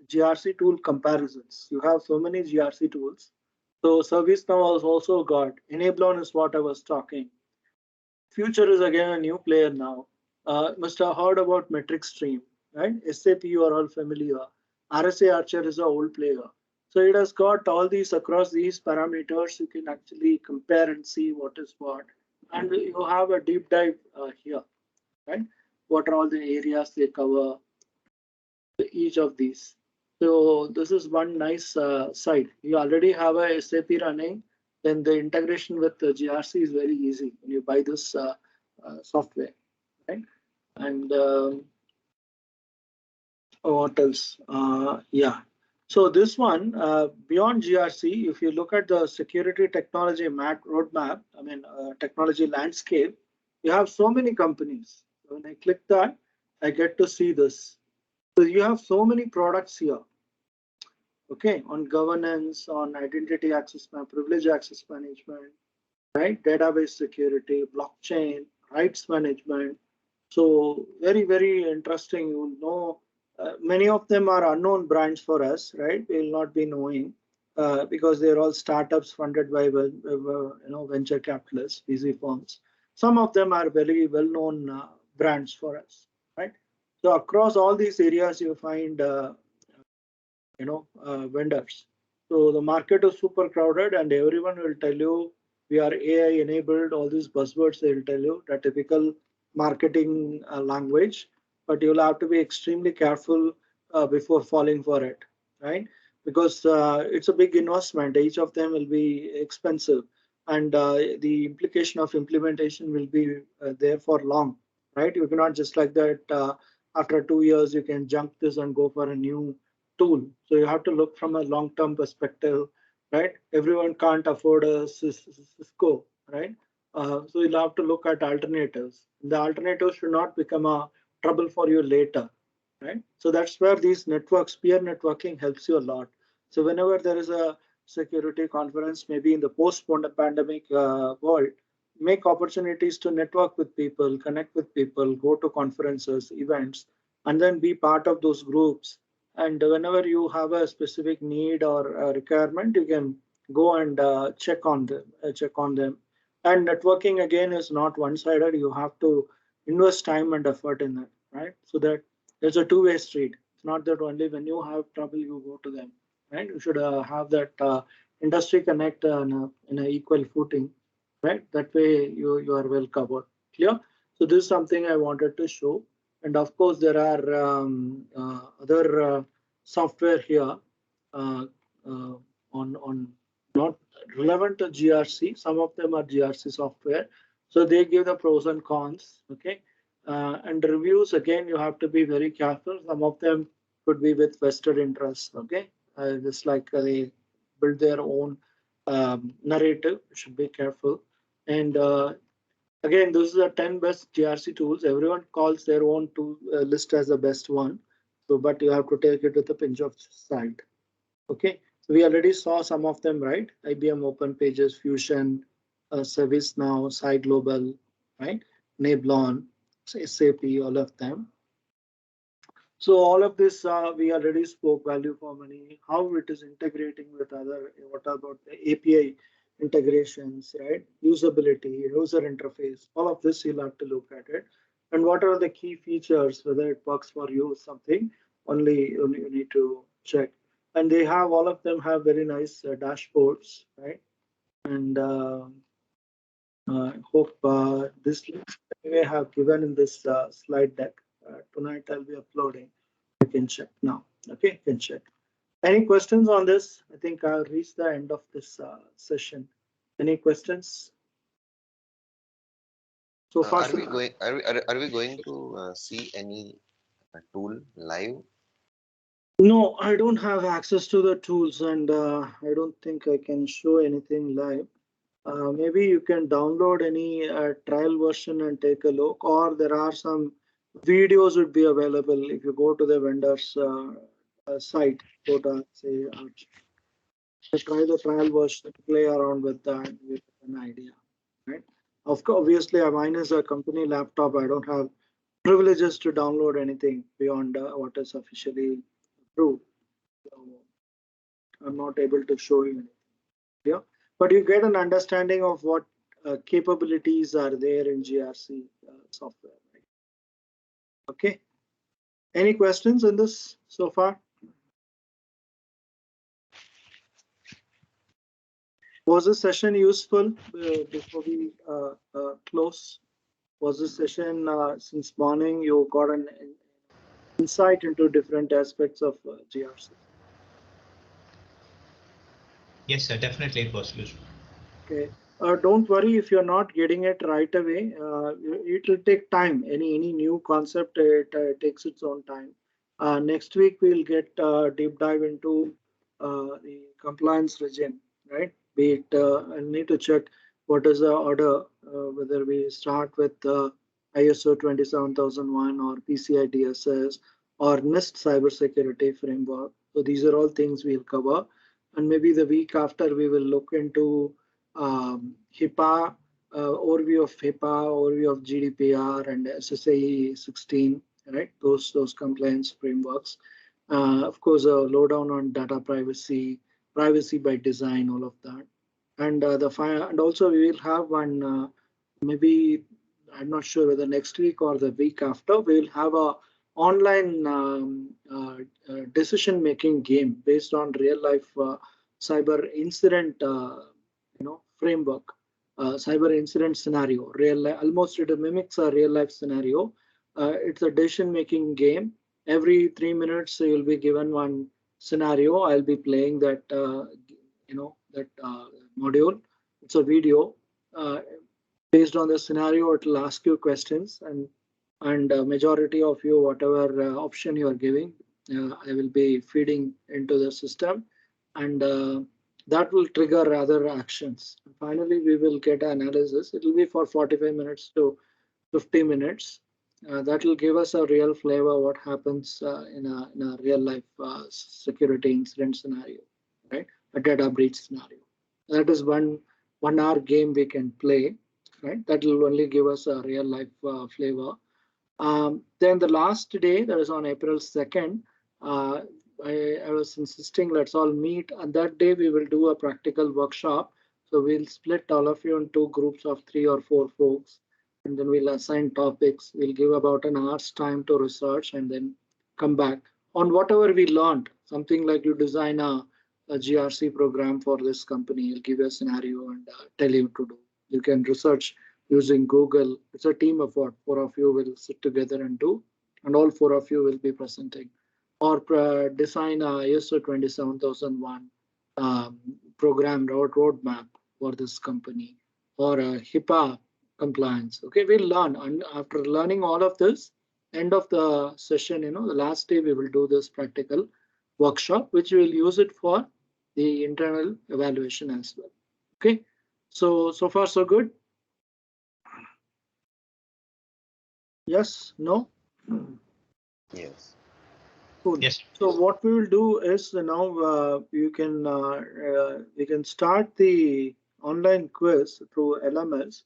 GRC tool comparisons. You have so many GRC tools. So ServiceNow has also got Enablon is what I was talking. Future is again a new player now. Must have heard about metric stream, right? SAP you are all familiar. RSA Archer is an old player. So it has got all these across these parameters. You can actually compare and see what is what. And you have a deep dive here, right? What are all the areas they cover, each of these. So this is one nice site. You already have a SAP running, then the integration with the GRC is very easy when you buy this software, right? And what else? Yeah. So this one, beyond GRC, if you look at the security technology map roadmap, I mean technology landscape, you have so many companies. So when I click that, I get to see this. So you have so many products here. Okay, on governance, on identity access, privilege access management, right? Database security, blockchain, rights management. So very, very interesting. You know, many of them are unknown brands for us, right? We'll not be knowing because they're all startups funded by venture capitalists, VC firms. Some of them are very well-known brands for us, right? So across all these areas, you find vendors. So the market is super crowded, and everyone will tell you we are AI enabled. All these buzzwords they will tell you, the typical marketing language, but you'll have to be extremely careful before falling for it, right? Because it's a big investment. Each of them will be expensive, and the implication of implementation will be there for long, right? You cannot just like that. After 2 years, you can junk this and go for a new tool. So you have to look from a long-term perspective, right? Everyone can't afford a Cisco, right? So you'll have to look at alternatives. The alternatives should not become a trouble for you later, right? So that's where these networks, peer networking helps you a lot. So whenever there is a security conference, maybe in the post-pandemic world, make opportunities to network with people, connect with people, go to conferences, events, and then be part of those groups. And whenever you have a specific need or a requirement, you can go and check on them. And networking again is not one-sided. You have to invest time and effort in it, right? So that there's a two-way street. It's not that only when you have trouble you go to them, right? You should have that industry connect in a equal footing, right? That way you are well covered. Clear? So this is something I wanted to show. And of course, there are other software here on not relevant to GRC. Some of them are GRC software. So they give the pros and cons. Okay. And reviews, again, you have to be very careful. Some of them could be with vested interests. Okay. Just like they build their own narrative. You should be careful. And again, those are the 10 best GRC tools. Everyone calls their own tool list as the best one. So, but you have to take it with a pinch of salt. Okay. So we already saw some of them, right? IBM Open Pages, Fusion, ServiceNow, SideGlobal, right? Nablon, SAP, all of them. So all of this we already spoke value for money, how it is integrating with other, what about the API integrations, right? Usability, user interface, all of this you'll have to look at it. And what are the key features, whether it works for you or something, only you need to check. And they have, all of them have very nice dashboards, right? And I hope this list anyway have given in this slide deck. Tonight I'll be uploading. You can check now. Okay, you can check. Any questions on this? I think I'll reach the end of this session. Any questions? So far, Are we going? Are we going to see any tool live? no, I don't have access to the tools, and I don't think I can show anything live. Maybe you can download any trial version and take a look, or there are some videos would be available if you go to the vendor's site. Go to say, try the trial version, play around with that, with an idea, right? Of course, obviously, mine is a company laptop. I don't have privileges to download anything beyond what is officially approved. So I'm not able to show you anything. Yeah, but you get an understanding of what capabilities are there in GRC software. Right? Okay. Any questions in this so far? Was this session useful before we close? Was this session since morning you got an insight into different aspects of GRC? Yes, sir. Definitely it was useful. Okay. Don't worry if you're not getting it right away. It will take time. Any new concept, it takes its own time. Next week we'll get deep dive into the compliance regime, right? Be it I need to check what is the order, whether we start with ISO 27001 or PCI DSS or NIST cybersecurity framework. So these are all things we'll cover, and maybe the week after we will look into HIPAA, overview of HIPAA, overview of GDPR and SSAE 16, right? Those compliance frameworks. Of course, a lowdown on data privacy, privacy by design, all of that. And and also we will have one maybe I'm not sure whether next week or the week after we'll have a online decision making game based on real life cyber incident framework, cyber incident scenario, almost it mimics a real life scenario. It's a decision making game. Every 3 minutes you'll be given one scenario. I'll be playing that that module. It's a video. Based on the scenario, it will ask you questions, and majority of you, whatever option you are giving, I will be feeding into the system, and that will trigger other actions. Finally, we will get analysis. It will be for 45 minutes to 50 minutes. That will give us a real flavor what happens in a real life security incident scenario, right? A data breach scenario. That is one hour game we can play, right? That will only give us a real life flavor. Then the last day, that is on April 2nd, I was insisting let's all meet, and that day we will do a practical workshop. So we'll split all of you into groups of 3 or 4 folks, and then we'll assign topics. We'll give about an hour's time to research and then come back on whatever we learned. Something like you design a GRC program for this company. You'll give a scenario and tell you to do. You can research using Google. It's a team effort. 4 of you will sit together and do, and all 4 of you will be presenting. Or design a ISO 27001 program roadmap for this company, or a HIPAA compliance. Okay, we'll learn, and after learning all of this, end of the session, the last day we will do this practical workshop, which we will use it for the internal evaluation as well. Okay, so far so good. Yes, no? Yes. Cool. Yes. So what we will do is now we can start the online quiz through LMS.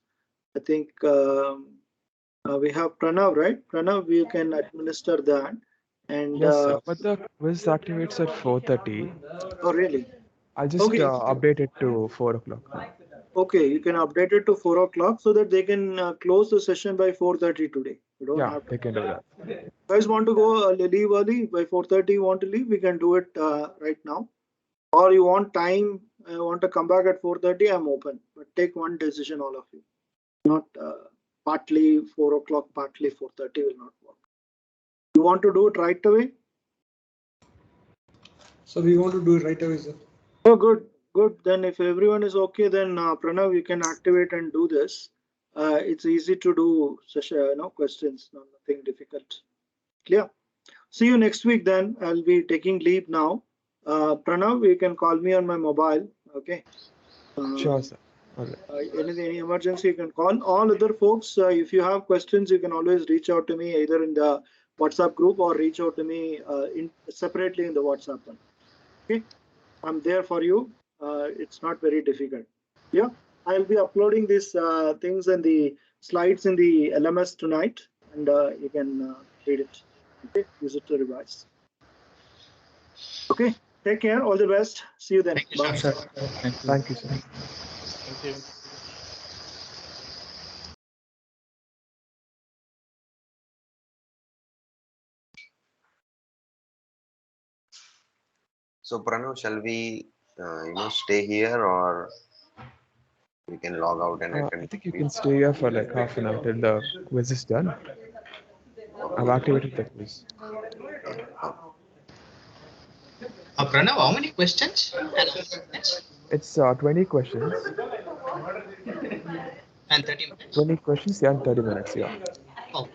I think we have Pranav, right? Pranav, you can administer that. And Yes, sir. But the quiz activates at 4:30. oh, really? I'll just Okay. update it to 4 o'clock. Okay, you can update it to 4 o'clock so that they can close the session by 4:30 today. You don't Yeah, have to. they can do that. You guys want to go leave early by 4:30? You want to leave? We can do it right now. Or you want time? Want to come back at 4:30? I'm open. But take one decision, all of you. Not partly 4 o'clock, partly 4:30 will not work. You want to do it right away? So we want to do it right away, sir. Oh, good, good. Then if everyone is okay, then Pranav, you can activate and do this. It's easy to do such questions, nothing difficult. Clear? See you next week then. I'll be taking leave now. Pranav, you can call me on my mobile. Okay. Sure, sir. All right. Any emergency, you can call. All other folks, if you have questions, you can always reach out to me either in the WhatsApp group or reach out to me separately in the WhatsApp one. Okay. I'm there for you. It's not very difficult. Yeah. I'll be uploading these things and the slides in the LMS tonight, and you can read it. Okay. Use it to revise. Okay. Take care. All the best. See you then. Thank you, Bye. sir. Thank you, sir. Thank you. So Pranav, shall we, stay here or we can log out and I attend? think you can stay here for like half an hour till the quiz is done. I've activated the quiz. Pranav, how many questions? And how many minutes? It's 20 questions. And 30 minutes? 20 questions, yeah, and 30 minutes, yeah. Oh,